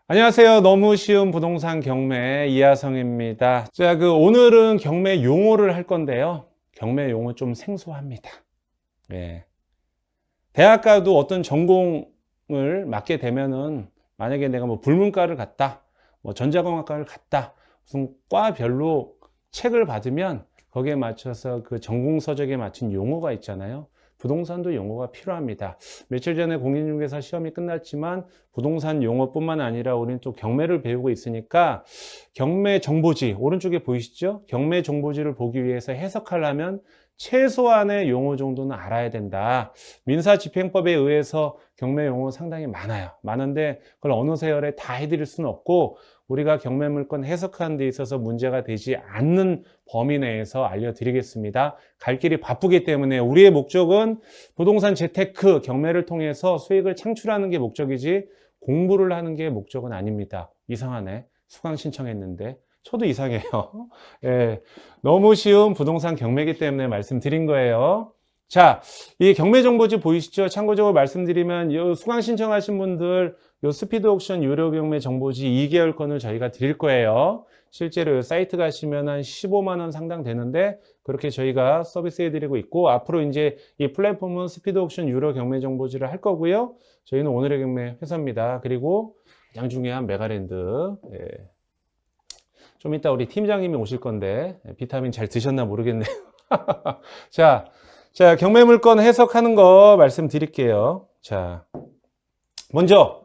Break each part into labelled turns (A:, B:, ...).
A: 안녕하세요. 너무 쉬운 부동산 경매 이하성입니다. 자, 오늘은 경매 용어를 할 건데요. 경매 용어 좀 생소합니다. 예. 대학 가도 어떤 전공을 맡게 되면은 만약에 내가 뭐 불문과를 갔다, 뭐 전자공학과를 갔다, 무슨 과별로 책을 받으면 거기에 맞춰서 그 전공 서적에 맞춘 용어가 있잖아요. 부동산도 용어가 필요합니다. 며칠 전에 공인중개사 시험이 끝났지만 부동산 용어뿐만 아니라 우리는 또 경매를 배우고 있으니까 경매 정보지, 오른쪽에 보이시죠? 경매 정보지를 보기 위해서 해석하려면 최소한의 용어 정도는 알아야 된다. 민사집행법에 의해서 경매 용어 상당히 많아요. 많은데 그걸 어느 세월에 다 해드릴 수는 없고 우리가 경매 물건 해석하는 데 있어서 문제가 되지 않는 범위 내에서 알려드리겠습니다. 갈 길이 바쁘기 때문에 우리의 목적은 부동산 재테크 경매를 통해서 수익을 창출하는 게 목적이지 공부를 하는 게 목적은 아닙니다. 이상하네. 수강 신청했는데 저도 이상해요. 예, 너무 쉬운 부동산 경매이기 때문에 말씀드린 거예요. 자, 이 경매 정보지 보이시죠? 참고적으로 말씀드리면 이 수강 신청하신 분들 이 스피드 옥션 유료 경매 정보지 2개월권을 저희가 드릴 거예요. 실제로 이 사이트 가시면 한 15만 원 상당 되는데 그렇게 저희가 서비스 해드리고 있고 앞으로 이제 이 플랫폼은 스피드 옥션 유료 경매 정보지를 할 거고요. 저희는 오늘의 경매 회사입니다. 그리고 가장 중요한 메가랜드. 예. 좀 이따 우리 팀장님이 오실 건데 비타민 잘 드셨나 모르겠네요. 자, 경매 물건 해석하는 거 말씀드릴게요. 자, 먼저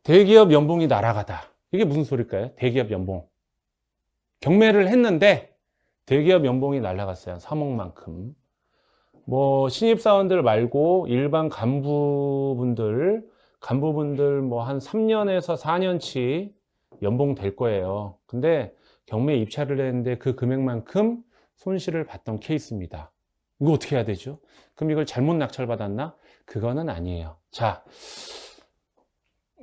A: 대기업 연봉이 날아가다. 이게 무슨 소릴까요? 대기업 연봉. 경매를 했는데 대기업 연봉이 날아갔어요. 3억만큼. 뭐 신입사원들 말고 일반 간부분들 뭐 한 3년에서 4년치 연봉 될 거예요. 근데 경매에 입찰을 했는데 그 금액만큼 손실을 봤던 케이스입니다. 이거 어떻게 해야 되죠? 그럼 이걸 잘못 낙찰받았나? 그거는 아니에요. 자,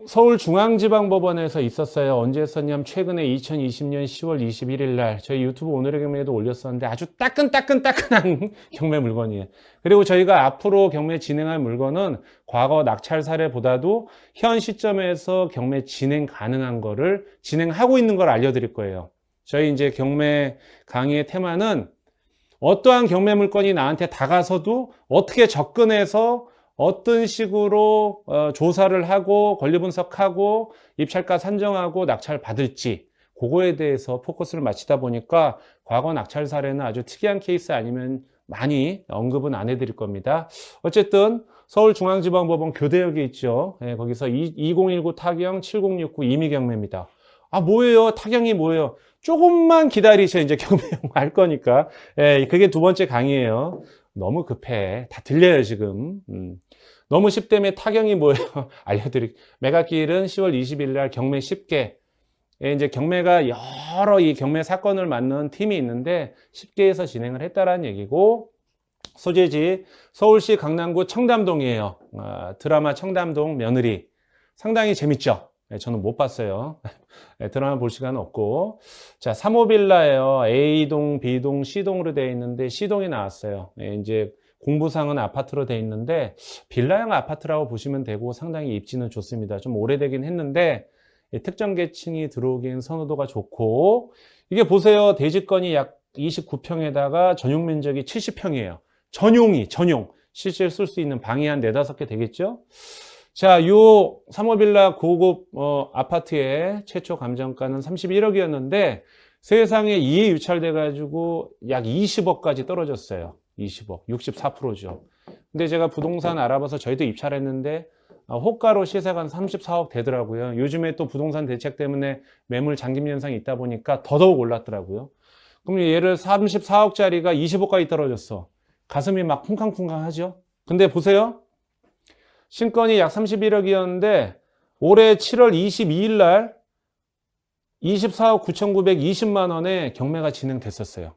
A: 서울중앙지방법원에서 있었어요. 언제 했었냐면 최근에 2020년 10월 21일 날 저희 유튜브 오늘의 경매에도 올렸었는데 아주 따끈따끈한 경매 물건이에요. 그리고 저희가 앞으로 경매 진행할 물건은 과거 낙찰 사례보다도 현 시점에서 경매 진행 가능한 거를 진행하고 있는 걸 알려드릴 거예요. 저희 이제 경매 강의의 테마는 어떠한 경매 물건이 나한테 다가서도 어떻게 접근해서 어떤 식으로 조사를 하고 권리 분석하고 입찰가 산정하고 낙찰 받을지 그거에 대해서 포커스를 맞추다 보니까 과거 낙찰 사례는 아주 특이한 케이스 아니면 많이 언급은 안 해드릴 겁니다. 어쨌든 서울중앙지방법원 교대역에 있죠. 예, 거기서 2019 타경 7069 임의경매입니다. 아, 뭐예요? 타경이 뭐예요? 조금만 기다리셔. 이제 경매 알 거니까. 예, 그게 두 번째 강의예요. 너무 급해. 다 들려요, 지금. 너무 쉽다며 타경이 뭐예요? 알려드릴게요. 매각기일은 10월 20일 날 경매 10개. 예, 이제 경매가 여러 이 경매 사건을 맡는 팀이 있는데 10개에서 진행을 했다라는 얘기고, 소재지 서울시 강남구 청담동이에요. 드라마 청담동 며느리. 상당히 재밌죠? 예, 저는 못 봤어요. 예, 드라마 볼 시간은 없고. 자, 3호 빌라예요. A동, B동, C동으로 되어 있는데 C동이 나왔어요. 예, 이제 공부상은 아파트로 되어 있는데 빌라형 아파트라고 보시면 되고 상당히 입지는 좋습니다. 좀 오래되긴 했는데 예, 특정 계층이 들어오기엔 선호도가 좋고 이게 보세요. 대지권이 약 29평에다가 전용 면적이 70평이에요. 전용. 실제 쓸 수 있는 방이 한 4, 5개 되겠죠? 자, 요 3호 빌라 고급 아파트의 최초 감정가는 31억이었는데 세상에 2회 유찰돼 가지고 약 20억까지 떨어졌어요. 20억, 64%죠. 근데 제가 부동산 알아봐서 저희도 입찰했는데 호가로 시세가 한 34억 되더라고요. 요즘에 또 부동산 대책 때문에 매물 잠김 현상이 있다 보니까 더더욱 올랐더라고요. 그럼 얘를 34억짜리가 20억까지 떨어졌어. 가슴이 막 쿵쾅쿵쾅 하죠. 근데 보세요. 신건이 약 31억이었는데 올해 7월 22일 날 24억 9,920만 원에 경매가 진행됐었어요.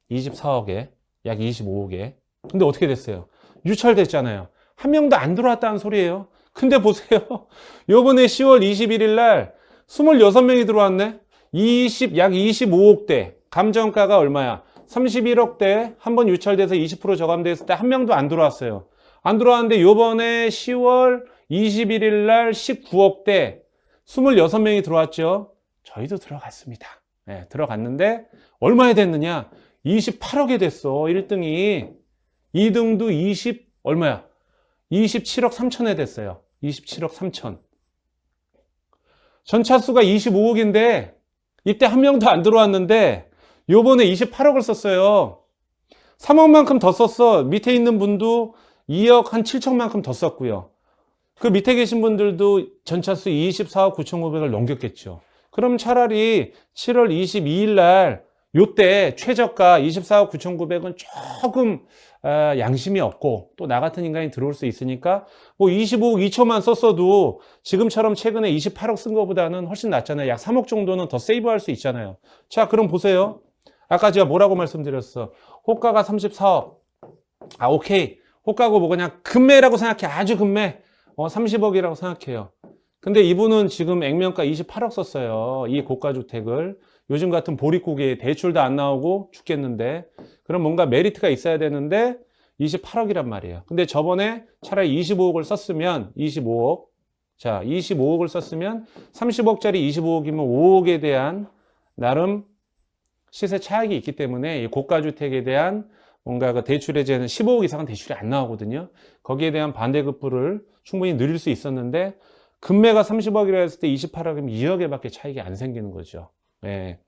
A: 24억에 약 25억에. 근데 어떻게 됐어요? 유찰됐잖아요. 한 명도 안 들어왔다는 소리예요. 근데 보세요. 요번에 10월 21일 날 26명이 들어왔네. 약 25억대. 감정가가 얼마야? 31억대 한 번 유찰돼서 20% 저감됐을 때 한 명도 안 들어왔어요. 안 들어왔는데 요번에 10월 21일 날 19억대 26명이 들어왔죠. 저희도 들어갔습니다. 네, 들어갔는데 얼마에 됐느냐? 28억에 됐어. 1등이. 2등도 20 얼마야? 27억 3천에 됐어요. 27억 3천. 전차수가 25억인데 이때 한 명도 안 들어왔는데 요번에 28억을 썼어요. 3억만큼 더 썼어. 밑에 있는 분도 2억 한 7천만큼 더 썼고요. 그 밑에 계신 분들도 전차수 24억 9,900을 넘겼겠죠. 그럼 차라리 7월 22일 날 요때 최저가 24억 9,900은 조금 양심이 없고 또 나 같은 인간이 들어올 수 있으니까 뭐 25억 2천만 썼어도 지금처럼 최근에 28억 쓴 것보다는 훨씬 낫잖아요. 약 3억 정도는 더 세이브할 수 있잖아요. 자, 그럼 보세요. 아까 제가 뭐라고 말씀드렸어? 호가가 34억. 아, 오케이. 호가고 뭐 그냥 금매라고 생각해. 아주 금매. 30억이라고 생각해요. 근데 이분은 지금 액면가 28억 썼어요. 이 고가 주택을. 요즘 같은 보릿고기에 대출도 안 나오고 죽겠는데. 그럼 뭔가 메리트가 있어야 되는데 28억이란 말이에요. 근데 저번에 차라리 25억을 썼으면 25억. 자, 25억을 썼으면 30억짜리 25억이면 5억에 대한 나름 시세 차익이 있기 때문에 이 고가 주택에 대한 뭔가 그 대출 해제는 15억 이상은 대출이 안 나오거든요. 거기에 대한 반대급부를 충분히 누릴 수 있었는데 금매가 30억이라 했을 때 28억이면 2억에밖에 차익이 안 생기는 거죠. 예.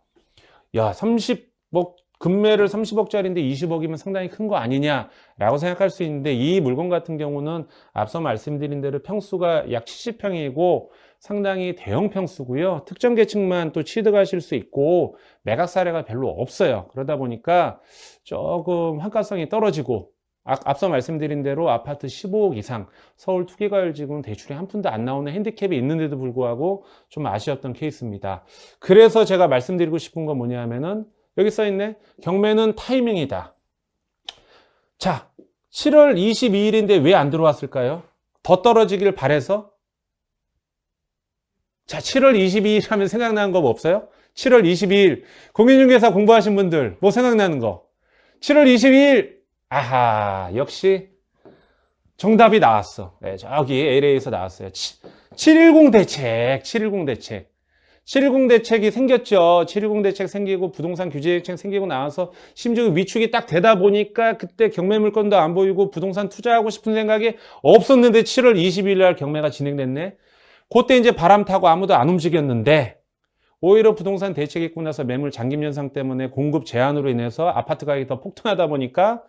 A: 야, 30억 금매를 30억짜리인데 20억이면 상당히 큰 거 아니냐라고 생각할 수 있는데 이 물건 같은 경우는 앞서 말씀드린 대로 평수가 약 70평이고 상당히 대형 평수고요. 특정 계층만 또 취득하실 수 있고 매각 사례가 별로 없어요. 그러다 보니까 조금 환가성이 떨어지고 앞서 말씀드린 대로 아파트 15억 이상 서울 투기과열지구는 대출이 한 푼도 안 나오는 핸디캡이 있는데도 불구하고 좀 아쉬웠던 케이스입니다. 그래서 제가 말씀드리고 싶은 건 뭐냐면은 여기 써있네. 경매는 타이밍이다. 자, 7월 22일인데 왜 안 들어왔을까요? 더 떨어지길 바래서? 자, 7월 22일 하면 생각나는 거 뭐 없어요? 7월 22일 공인중개사 공부하신 분들 뭐 생각나는 거? 7월 22일 아하, 역시 정답이 나왔어. 네, 저기 LA에서 나왔어요. 710 대책, 710 대책. 710 대책이 생겼죠. 710 대책 생기고 부동산 규제 대책 생기고 나와서 심지어 위축이 딱 되다 보니까 그때 경매 물건도 안 보이고 부동산 투자하고 싶은 생각이 없었는데 7월 20일 날 경매가 진행됐네. 그때 이제 바람 타고 아무도 안 움직였는데 오히려 부동산 대책이 있고 나서 매물 잠김 현상 때문에 공급 제한으로 인해서 아파트 가격이 더 폭등하다 보니까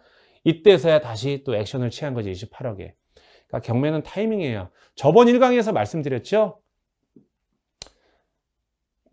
A: 이때서야 다시 또 액션을 취한 거지. 28억에. 그러니까 경매는 타이밍이에요. 저번 1강에서 말씀드렸죠.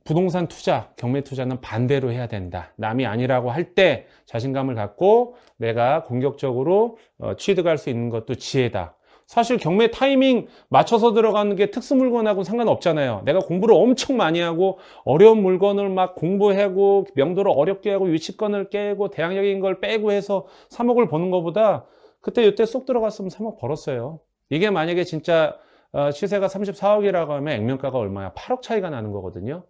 A: 부동산 투자, 경매 투자는 반대로 해야 된다. 남이 아니라고 할 때 자신감을 갖고 내가 공격적으로 취득할 수 있는 것도 지혜다. 사실 경매 타이밍 맞춰서 들어가는 게 특수 물건하고는 상관없잖아요. 내가 공부를 엄청 많이 하고 어려운 물건을 막 공부하고 명도를 어렵게 하고 유치권을 깨고 대항력인 걸 빼고 해서 3억을 버는 것보다 그때 이때 쏙 들어갔으면 3억 벌었어요. 이게 만약에 진짜 시세가 34억이라고 하면 액면가가 얼마야? 8억 차이가 나는 거거든요.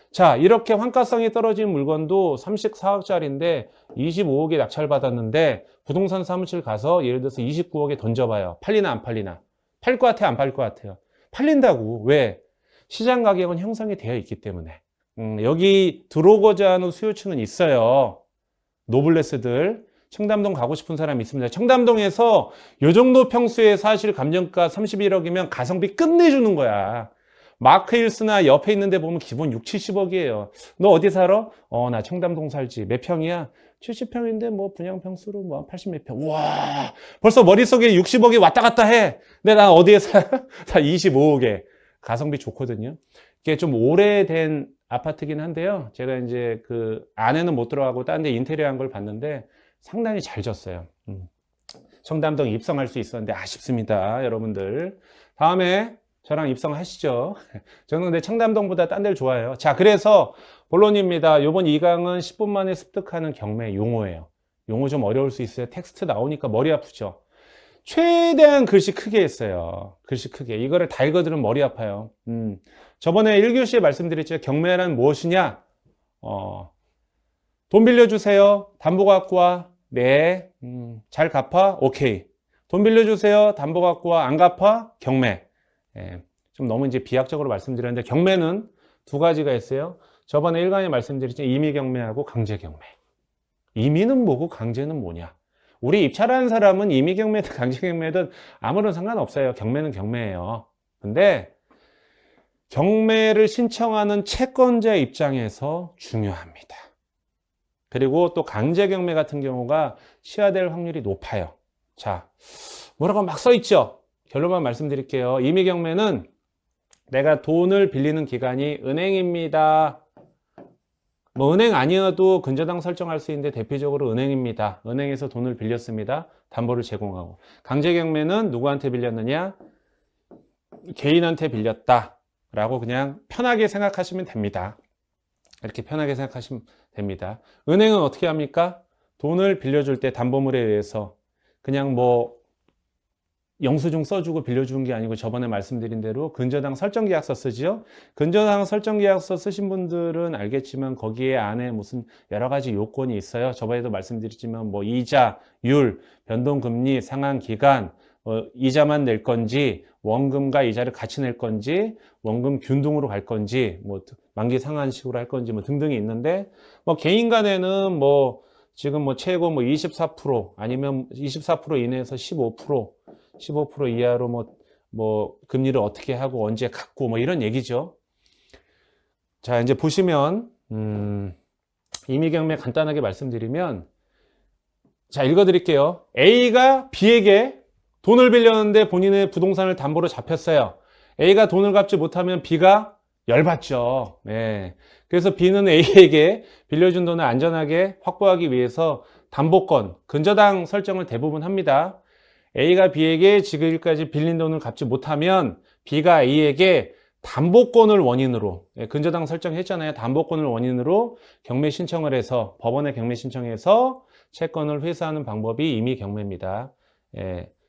A: 자, 이렇게 환가성이 떨어진 물건도 34억짜리인데 25억에 낙찰받았는데 부동산 사무실 가서 예를 들어서 29억에 던져봐요. 팔리나 안 팔리나? 팔 것 같아요? 안 팔릴 것 같아요? 팔린다고. 왜? 시장 가격은 형성이 되어 있기 때문에. 여기 들어오고자 하는 수요층은 있어요. 노블레스들. 청담동 가고 싶은 사람이 있습니다. 청담동에서 요 정도 평수에 사실 감정가 31억이면 가성비 끝내주는 거야. 마크힐스나 옆에 있는데 보면 기본 6, 70억이에요. 너 어디 살아? 나 청담동 살지. 몇 평이야? 70평인데 뭐 분양 평수로 뭐 80몇 평. 와, 벌써 머릿속에 60억이 왔다 갔다 해. 근데 난 어디에 살아? 다 25억에. 가성비 좋거든요. 이게 좀 오래된 아파트긴 한데요. 제가 이제 그 안에는 못 들어가고 딴 데 인테리어 한 걸 봤는데 상당히 잘 졌어요. 청담동 입성할 수 있었는데 아쉽습니다. 여러분들. 다음에 저랑 입성하시죠. 저는 근데 청담동보다 딴 데를 좋아해요. 자, 그래서 본론입니다. 요번 2강은 10분 만에 습득하는 경매 용어예요. 용어 좀 어려울 수 있어요. 텍스트 나오니까 머리 아프죠. 최대한 글씨 크게 했어요. 글씨 크게. 이거를 다 읽어들으면 머리 아파요. 저번에 1교시에 말씀드렸죠. 경매란 무엇이냐? 돈 빌려주세요. 담보 갖고 와. 네. 잘 갚아? 오케이. 돈 빌려주세요. 담보 갖고 와. 안 갚아? 경매. 예, 좀 너무 이제 비약적으로 말씀드렸는데 경매는 두 가지가 있어요. 저번에 일간에 말씀드렸죠. 임의경매하고 강제경매. 임의는 뭐고 강제는 뭐냐? 우리 입찰하는 사람은 임의경매든 강제경매든 아무런 상관없어요. 경매는 경매예요. 근데 경매를 신청하는 채권자 입장에서 중요합니다. 그리고 또 강제경매 같은 경우가 취하될 확률이 높아요. 자, 뭐라고 막 써있죠? 결론만 말씀드릴게요. 임의경매는 내가 돈을 빌리는 기관이 은행입니다. 뭐 은행 아니어도 근저당 설정할 수 있는데 대표적으로 은행입니다. 은행에서 돈을 빌렸습니다. 담보를 제공하고. 강제경매는 누구한테 빌렸느냐? 개인한테 빌렸다 라고 그냥 편하게 생각하시면 됩니다. 이렇게 편하게 생각하시면 됩니다. 은행은 어떻게 합니까? 돈을 빌려줄 때 담보물에 의해서 그냥 뭐 영수증 써주고 빌려주는 게 아니고 저번에 말씀드린 대로 근저당 설정계약서 쓰죠. 근저당 설정계약서 쓰신 분들은 알겠지만 거기에 안에 무슨 여러 가지 요건이 있어요. 저번에도 말씀드렸지만 뭐 이자, 율, 변동금리, 상환기간, 이자만 낼 건지 원금과 이자를 같이 낼 건지 원금 균등으로 갈 건지 뭐 만기 상환식으로 할 건지 뭐 등등이 있는데 뭐 개인 간에는 뭐 지금 뭐 최고 뭐 24% 아니면 24% 이내에서 15% 이하로 뭐 금리를 어떻게 하고 언제 갖고 뭐 이런 얘기죠. 자, 이제 보시면 임의경매 간단하게 말씀드리면 자, 읽어드릴게요. A가 B에게 돈을 빌렸는데 본인의 부동산을 담보로 잡혔어요. A가 돈을 갚지 못하면 B가 열받죠. 네. 그래서 B는 A에게 빌려준 돈을 안전하게 확보하기 위해서 담보권, 근저당 설정을 대부분 합니다. A가 B에게 지금까지 빌린 돈을 갚지 못하면 B가 A에게 담보권을 원인으로, 근저당 설정했잖아요. 담보권을 원인으로 경매 신청을 해서 법원에 경매 신청해서 채권을 회수하는 방법이 임의경매입니다.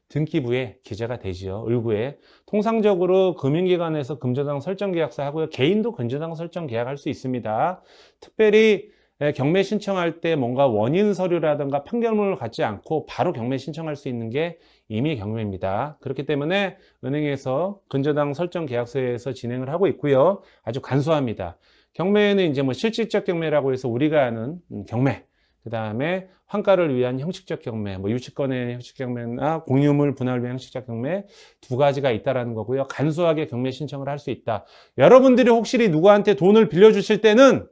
A: 등기부에 기재가 되지요. 을구에. 통상적으로 금융기관에서 근저당 설정 계약서 하고요. 개인도 근저당 설정 계약할 수 있습니다. 특별히 경매 신청할 때 뭔가 원인 서류라든가 판결문을 갖지 않고 바로 경매 신청할 수 있는 게 임의경매입니다. 그렇기 때문에 은행에서 근저당 설정 계약서에서 진행을 하고 있고요. 아주 간소합니다. 경매는 이제 뭐 실질적 경매라고 해서 우리가 아는 경매, 그 다음에 환가를 위한 형식적 경매, 뭐 유치권의 형식 경매나 공유물 분할을 위한 형식적 경매 두 가지가 있다라는 거고요. 간소하게 경매 신청을 할 수 있다. 여러분들이 혹시 누구한테 돈을 빌려주실 때는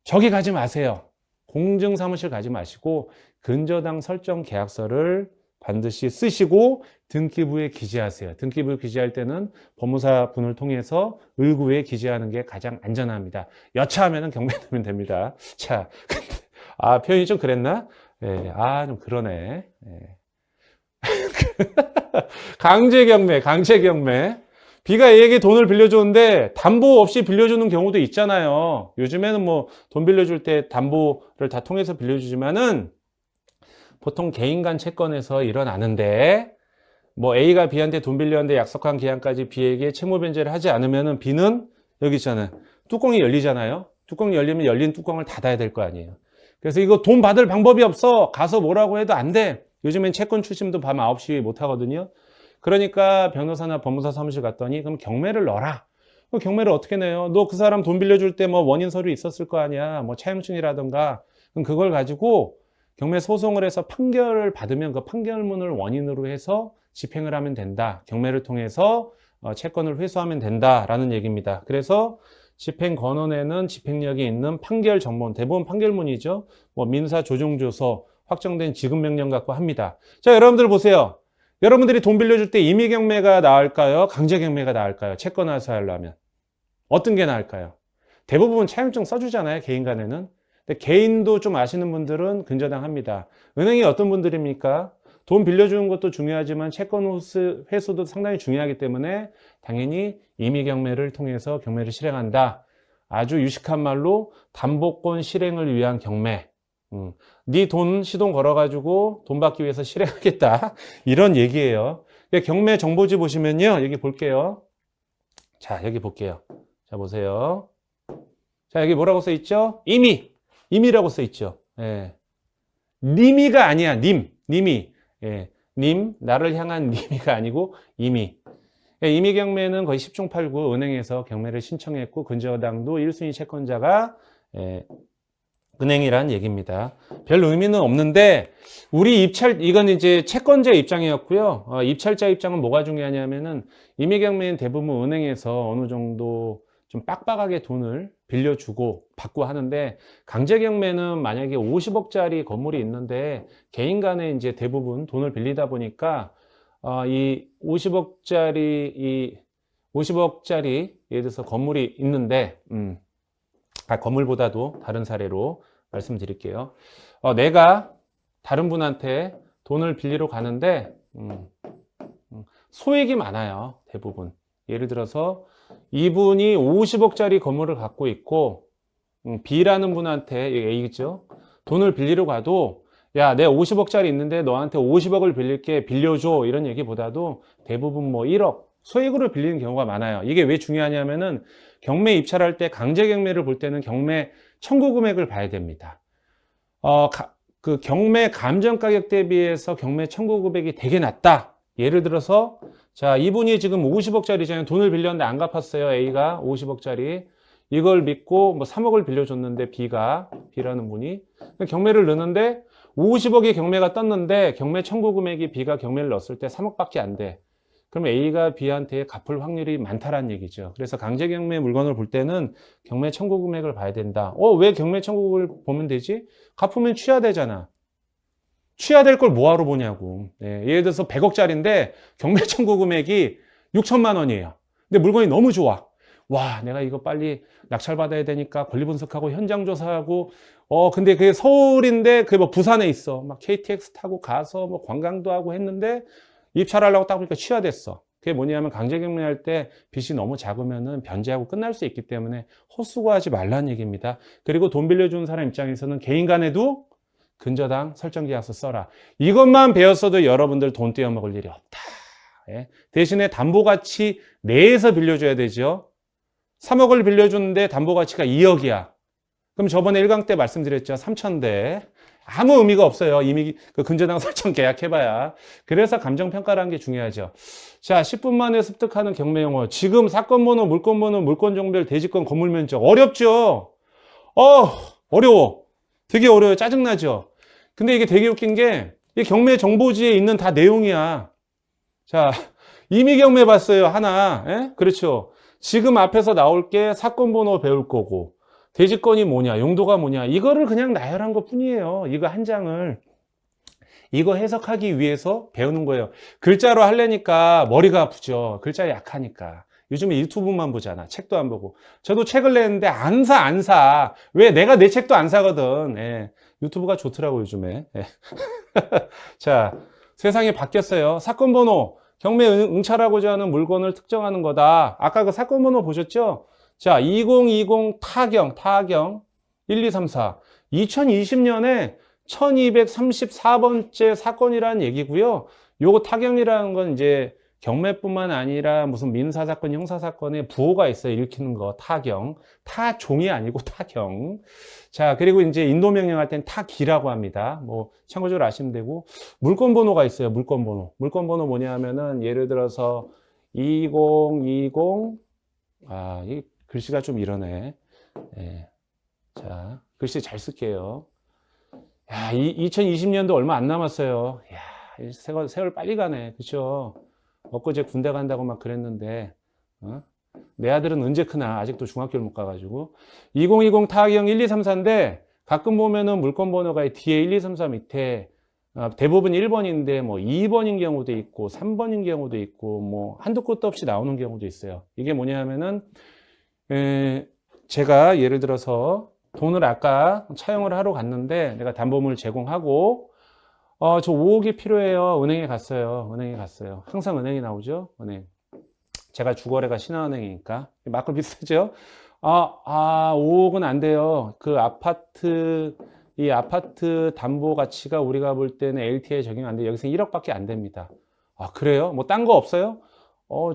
A: 저기 가지 마세요. 공증사무실 가지 마시고 근저당 설정 계약서를 반드시 쓰시고 등기부에 기재하세요. 등기부에 기재할 때는 법무사 분을 통해서 을구에 기재하는 게 가장 안전합니다. 여차하면 경매되면 됩니다. 자, 표현이 좀 그랬나? 예, 좀 그러네. 예. 강제경매. B가 A에게 돈을 빌려줬는데 담보 없이 빌려주는 경우도 있잖아요. 요즘에는 뭐 돈 빌려줄 때 담보를 다 통해서 빌려주지만은 보통 개인 간 채권에서 일어나는데 뭐 A가 B한테 돈 빌렸는데 약속한 기한까지 B에게 채무 변제를 하지 않으면은 B는 여기 있잖아요. 뚜껑이 열리잖아요. 뚜껑이 열리면 열린 뚜껑을 닫아야 될 거 아니에요. 그래서 이거 돈 받을 방법이 없어. 가서 뭐라고 해도 안 돼. 요즘엔 채권 출심도 밤 9시 못 하거든요. 그러니까 변호사나 법무사 사무실 갔더니 그럼 경매를 넣어라. 경매를 어떻게 내요? 너 그 사람 돈 빌려줄 때 뭐 원인 서류 있었을 거 아니야. 뭐 차용증이라든가. 그럼 그걸 가지고 경매 소송을 해서 판결을 받으면 그 판결문을 원인으로 해서 집행을 하면 된다. 경매를 통해서 채권을 회수하면 된다라는 얘기입니다. 그래서 집행권원에는 집행력이 있는 판결 전문, 대부분 판결문이죠. 뭐 민사 조정조서, 확정된 지급명령 갖고 합니다. 자, 여러분들 보세요. 여러분들이 돈 빌려줄 때 임의경매가 나을까요? 강제경매가 나을까요? 채권 회수하려면. 어떤 게 나을까요? 대부분 차용증 써주잖아요, 개인 간에는. 근데 개인도 좀 아시는 분들은 근저당 합니다. 은행이 어떤 분들입니까? 돈 빌려주는 것도 중요하지만 채권 회수도 상당히 중요하기 때문에 당연히 임의경매를 통해서 경매를 실행한다. 아주 유식한 말로 담보권 실행을 위한 경매. 네 돈 시동 걸어가지고 돈 받기 위해서 실행하겠다. 이런 얘기예요. 경매 정보지 보시면요. 여기 볼게요. 자, 여기 볼게요. 자, 보세요. 자, 여기 뭐라고 써 있죠? 임의라고 써 있죠. 예. 님이가 아니야. 님이. 예. 나를 향한 님이가 아니고 임의. 이미 경매는 거의 10중 8구 은행에서 경매를 신청했고 근저당도 1순위 채권자가 은행이란 얘기입니다. 별 의미는 없는데 우리 이건 이제 채권자 입장이었고요. 입찰자 입장은 뭐가 중요하냐면은 이미 경매는 대부분 은행에서 어느 정도 좀 빡빡하게 돈을 빌려주고 받고 하는데 강제 경매는 만약에 50억짜리 건물이 있는데 개인 간에 이제 대부분 돈을 빌리다 보니까 이 50억짜리 예를 들어서 건물이 있는데 건물보다도 다른 사례로 말씀드릴게요. 내가 다른 분한테 돈을 빌리러 가는데 소액이 많아요. 대부분. 예를 들어서 이분이 50억짜리 건물을 갖고 있고 B라는 분한테 A겠죠. 돈을 빌리러 가도 야, 내가 50억짜리 있는데 너한테 50억을 빌릴게 빌려줘 이런 얘기보다도 대부분 뭐 1억 소액으로 빌리는 경우가 많아요. 이게 왜 중요하냐면은 경매 입찰할 때 강제 경매를 볼 때는 경매 청구 금액을 봐야 됩니다. 그 경매 감정 가격 대비해서 경매 청구 금액이 되게 낮다. 예를 들어서 자, 이분이 지금 50억짜리잖아요. 돈을 빌렸는데 안 갚았어요. A가 50억짜리. 이걸 믿고 뭐 3억을 빌려줬는데 B라는 분이 경매를 넣는데 50억의 경매가 떴는데 경매 청구 금액이 B가 경매를 넣었을 때 3억밖에 안 돼. 그럼 A가 B한테 갚을 확률이 많다라는 얘기죠. 그래서 강제 경매 물건을 볼 때는 경매 청구 금액을 봐야 된다. 왜 경매 청구를 보면 되지? 갚으면 취하되잖아. 취하될 걸 뭐하러 보냐고. 예를 들어서 100억짜리인데 경매 청구 금액이 6천만 원이에요. 근데 물건이 너무 좋아. 와, 내가 이거 빨리 낙찰받아야 되니까 권리 분석하고 현장 조사하고 근데 그게 서울인데 그게 뭐 부산에 있어. 막 KTX 타고 가서 뭐 관광도 하고 했는데 입찰하려고 딱 보니까 취하됐어. 그게 뭐냐면 강제 경매할 때 빚이 너무 작으면은 변제하고 끝날 수 있기 때문에 헛수고하지 말라는 얘기입니다. 그리고 돈 빌려주는 사람 입장에서는 개인 간에도 근저당 설정 계약서 써라. 이것만 배웠어도 여러분들 돈 떼어먹을 일이 없다. 대신에 담보가치 내에서 빌려줘야 되죠. 3억을 빌려주는데 담보가치가 2억이야. 그럼 저번에 1강 때 말씀드렸죠. 3천대. 아무 의미가 없어요. 이미 그 근저당 설정 계약해봐야. 그래서 감정평가라는 게 중요하죠. 자, 10분 만에 습득하는 경매 용어. 지금 사건 번호, 물건 종별, 대지권, 건물 면적. 어렵죠? 어려워. 되게 어려워요. 짜증나죠? 근데 이게 되게 웃긴 게, 이 경매 정보지에 있는 다 내용이야. 자, 이미 경매 봤어요. 하나. 그렇죠. 지금 앞에서 나올 게 사건 번호 배울 거고, 대지권이 뭐냐, 용도가 뭐냐, 이거를 그냥 나열한 것 뿐이에요. 이거 한 장을. 이거 해석하기 위해서 배우는 거예요. 글자로 하려니까 머리가 아프죠. 글자 약하니까. 요즘에 유튜브만 보잖아. 책도 안 보고. 저도 책을 냈는데 안 사. 왜? 내가 내 책도 안 사거든. 유튜브가 좋더라고, 요즘에. 자, 세상이 바뀌었어요. 사건 번호. 경매 응찰하고자 하는 물건을 특정하는 거다. 아까 그 사건 번호 보셨죠? 자, 2020 타경 1, 2, 3, 4. 2020년에 1234번째 사건이라는 얘기고요. 요거 타경이라는 건 이제 경매뿐만 아니라 무슨 민사사건, 형사사건에 부호가 있어요. 읽히는 거, 타경. 타종이 아니고 타경. 자, 그리고 이제 인도명령할 땐 타기라고 합니다. 뭐, 참고적으로 아시면 되고. 물건번호가 있어요. 물건번호. 물건번호 뭐냐 하면은, 예를 들어서, 2020, 이 글씨가 좀 이러네. 자, 글씨 잘 쓸게요. 야, 2020년도 얼마 안 남았어요. 야, 세월 빨리 가네. 그쵸? 엊그제 군대 간다고 막 그랬는데, 내 아들은 언제 크나? 아직도 중학교를 못 가가지고. 2020 타경 1, 2, 3, 4인데, 가끔 보면은 물건 번호가 뒤에 1, 2, 3, 4 밑에, 대부분 1번인데, 뭐 2번인 경우도 있고, 3번인 경우도 있고, 뭐 한두 끝도 없이 나오는 경우도 있어요. 이게 뭐냐면은, 제가 예를 들어서 돈을 아까 차용을 하러 갔는데, 내가 담보물 제공하고, 저 5억이 필요해요. 은행에 갔어요. 항상 은행이 나오죠. 은행. 제가 주거래가 신한은행이니까. 마크 비슷하죠? 5억은 안 돼요. 이 아파트 담보 가치가 우리가 볼 때는 LTA에 적용 안 돼요. 여기서 1억밖에 안 됩니다. 그래요? 뭐 딴 거 없어요?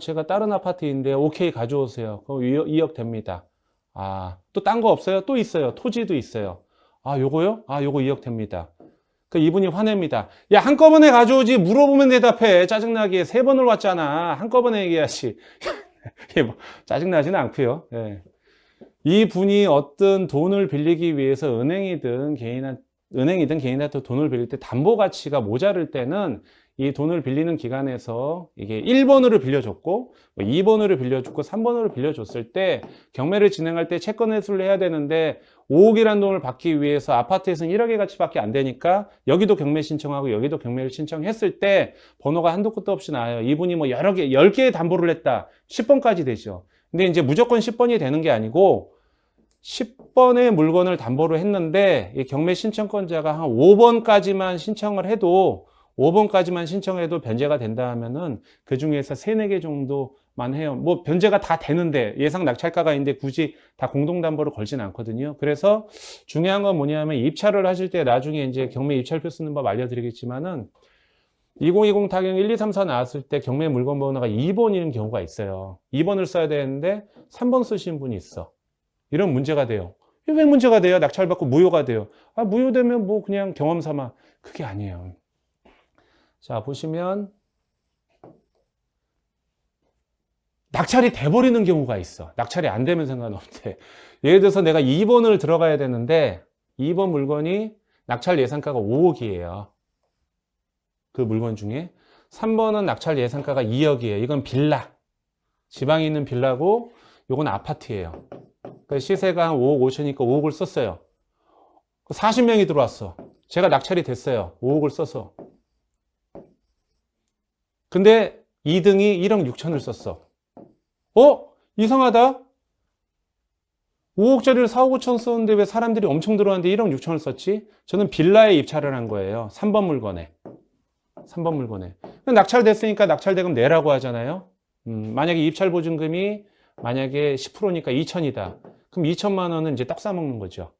A: 제가 다른 아파트인데, 오케이, 가져오세요. 그럼 2억 됩니다. 또 딴 거 없어요? 또 있어요. 토지도 있어요. 요거요? 요거 2억 됩니다. 그 이분이 화냅니다. 야, 한꺼번에 가져오지. 물어보면 대답해. 짜증나게 3번을 왔잖아. 한꺼번에 얘기하지. 예, 뭐 짜증나지는 않고요. 예. 이 분이 어떤 돈을 빌리기 위해서 은행이든 개인한테 돈을 빌릴 때 담보 가치가 모자랄 때는 이 돈을 빌리는 기관에서 이게 1번으로 빌려줬고 2번으로 빌려줬고 3번으로 빌려줬을 때 경매를 진행할 때 채권 회수를 해야 되는데 5억이라는 돈을 받기 위해서 아파트에서는 1억의 가치밖에 안 되니까 여기도 경매 신청하고 여기도 경매를 신청했을 때 번호가 한도 끝도 없이 나와요. 이분이 뭐 여러 개, 10개의 담보를 했다. 10번까지 되죠. 근데 이제 무조건 10번이 되는 게 아니고 10번의 물건을 담보로 했는데 이 경매 신청권자가 한 5번까지만 신청을 해도 5번까지만 신청해도 변제가 된다 하면은 그 중에서 3, 4개 정도만 해요. 뭐 변제가 다 되는데 예상 낙찰가가 있는데 굳이 다 공동담보로 걸진 않거든요. 그래서 중요한 건 뭐냐면 입찰을 하실 때 나중에 이제 경매 입찰표 쓰는 법 알려드리겠지만은 2020 타경 1, 2, 3, 4 나왔을 때 경매 물건 번호가 2번인 경우가 있어요. 2번을 써야 되는데 3번 쓰신 분이 있어. 이런 문제가 돼요. 왜 문제가 돼요? 낙찰받고 무효가 돼요. 아, 무효되면 뭐 그냥 경험 삼아. 그게 아니에요. 자, 보시면 낙찰이 돼버리는 경우가 있어. 낙찰이 안 되면 상관없대. 예를 들어서 내가 2번을 들어가야 되는데 2번 물건이 낙찰 예상가가 5억이에요. 그 물건 중에 3번은 낙찰 예상가가 2억이에요. 이건 빌라. 지방에 있는 빌라고 이건 아파트예요. 그러니까 시세가 한 5억 5천이니까 5억을 썼어요. 40명이 들어왔어. 제가 낙찰이 됐어요. 5억을 써서. 근데 2등이 1억 6천을 썼어. 이상하다. 5억짜리를 4억 5천 썼는데 왜 사람들이 엄청 들어왔는데 1억 6천을 썼지? 저는 빌라에 입찰을 한 거예요. 3번 물건에. 3번 물건에. 낙찰됐으니까 낙찰대금 내라고 하잖아요. 만약에 입찰 보증금이 만약에 10%니까 2천이다. 그럼 2천만 원은 이제 떡 싸먹는 거죠.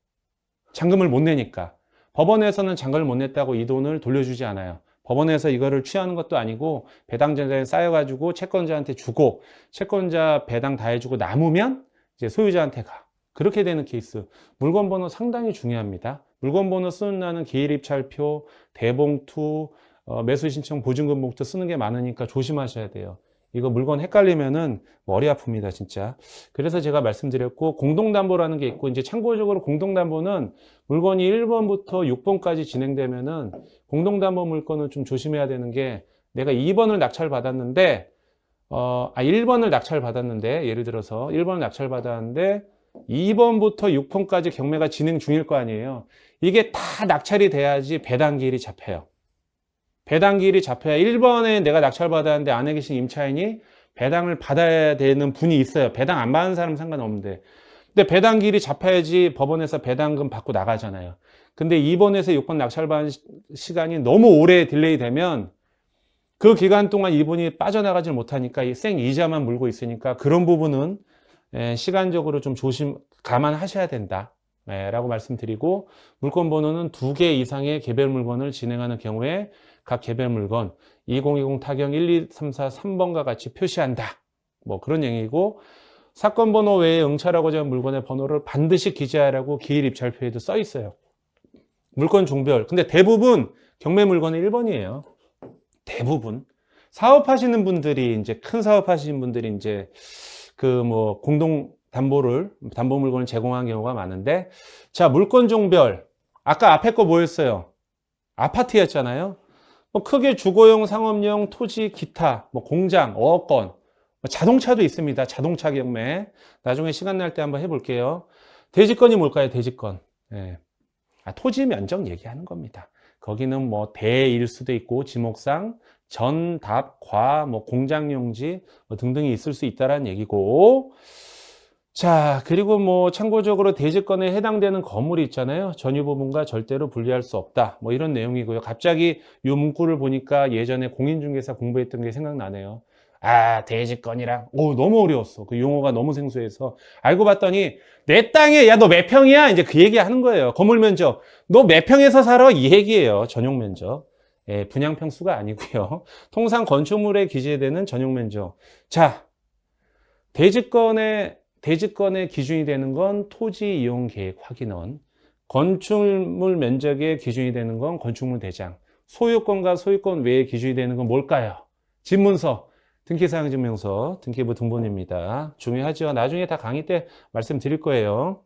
A: 잔금을 못 내니까. 법원에서는 잔금을 못 냈다고 이 돈을 돌려주지 않아요. 법원에서 이거를 취하는 것도 아니고 배당자에 쌓여가지고 채권자한테 주고 채권자 배당 다 해주고 남으면 이제 소유자한테 가. 그렇게 되는 케이스. 물건 번호 상당히 중요합니다. 물건 번호 쓰는 날은 기일 입찰표, 대봉투, 매수 신청 보증금 봉투 쓰는 게 많으니까 조심하셔야 돼요. 이거 물건 헷갈리면은 머리 아픕니다, 진짜. 그래서 제가 말씀드렸고, 공동담보라는 게 있고, 이제 참고적으로 공동담보는 물건이 1번부터 6번까지 진행되면은 공동담보 물건은 좀 조심해야 되는 게 내가 2번을 낙찰받았는데, 1번을 낙찰받았는데, 예를 들어서 1번을 낙찰받았는데, 2번부터 6번까지 경매가 진행 중일 거 아니에요. 이게 다 낙찰이 돼야지 배당기일이 잡혀요. 배당기일이 잡혀야 1번에 내가 낙찰받았는데 안에 계신 임차인이 배당을 받아야 되는 분이 있어요. 배당 안 받는 사람은 상관없는데. 근데 배당기일이 잡혀야지 법원에서 배당금 받고 나가잖아요. 근데 2번에서 6번 낙찰받은 시간이 너무 오래 딜레이 되면 그 기간 동안 이분이 빠져나가질 못하니까 생 이자만 물고 있으니까 그런 부분은 시간적으로 좀 감안하셔야 된다. 라고 말씀드리고 물건 번호는 2개 이상의 개별 물건을 진행하는 경우에 각 개별 물건 2020 타경 1, 2, 3, 4, 3번과 같이 표시한다. 뭐 그런 얘기고 사건 번호 외에 응찰하고자 하는 물건의 번호를 반드시 기재하라고 기일 입찰표에도 써 있어요. 물건 종별. 근데 대부분 경매 물건은 1번이에요. 대부분. 사업하시는 분들이 이제 큰 사업하시는 분들이 이제 그 뭐 공동 담보 물건을 제공한 경우가 많은데 자, 물건 종별. 아까 앞에 거 뭐였어요? 아파트였잖아요. 뭐 크게 주거용, 상업용, 토지, 기타, 뭐 공장, 어업권, 뭐 자동차도 있습니다. 자동차 경매. 나중에 시간 날 때 한번 해볼게요. 대지권이 뭘까요? 대지권. 예. 토지 면적 얘기하는 겁니다. 거기는 뭐 대일 수도 있고 지목상 전, 답, 과, 뭐 공장용지 뭐 등등이 있을 수 있다라는 얘기고. 자, 그리고 뭐 참고적으로 대지권에 해당되는 건물이 있잖아요. 전유 부분과 절대로 분리할 수 없다. 뭐 이런 내용이고요. 갑자기 이 문구를 보니까 예전에 공인중개사 공부했던 게 생각나네요. 대지권이랑 너무 어려웠어. 그 용어가 너무 생소해서 알고 봤더니 내 땅에 야 너 몇 평이야? 이제 그 얘기 하는 거예요. 건물 면적. 너 몇 평에서 살아? 이 얘기예요. 전용 면적. 분양 평수가 아니고요. 통상 건축물에 기재되는 전용 면적. 자, 대지권의 기준이 되는 건 토지 이용 계획 확인원. 건축물 면적의 기준이 되는 건 건축물 대장. 소유권과 소유권 외의 기준이 되는 건 뭘까요? 집문서, 등기사항증명서, 등기부 등본입니다. 중요하죠. 나중에 다 강의 때 말씀드릴 거예요.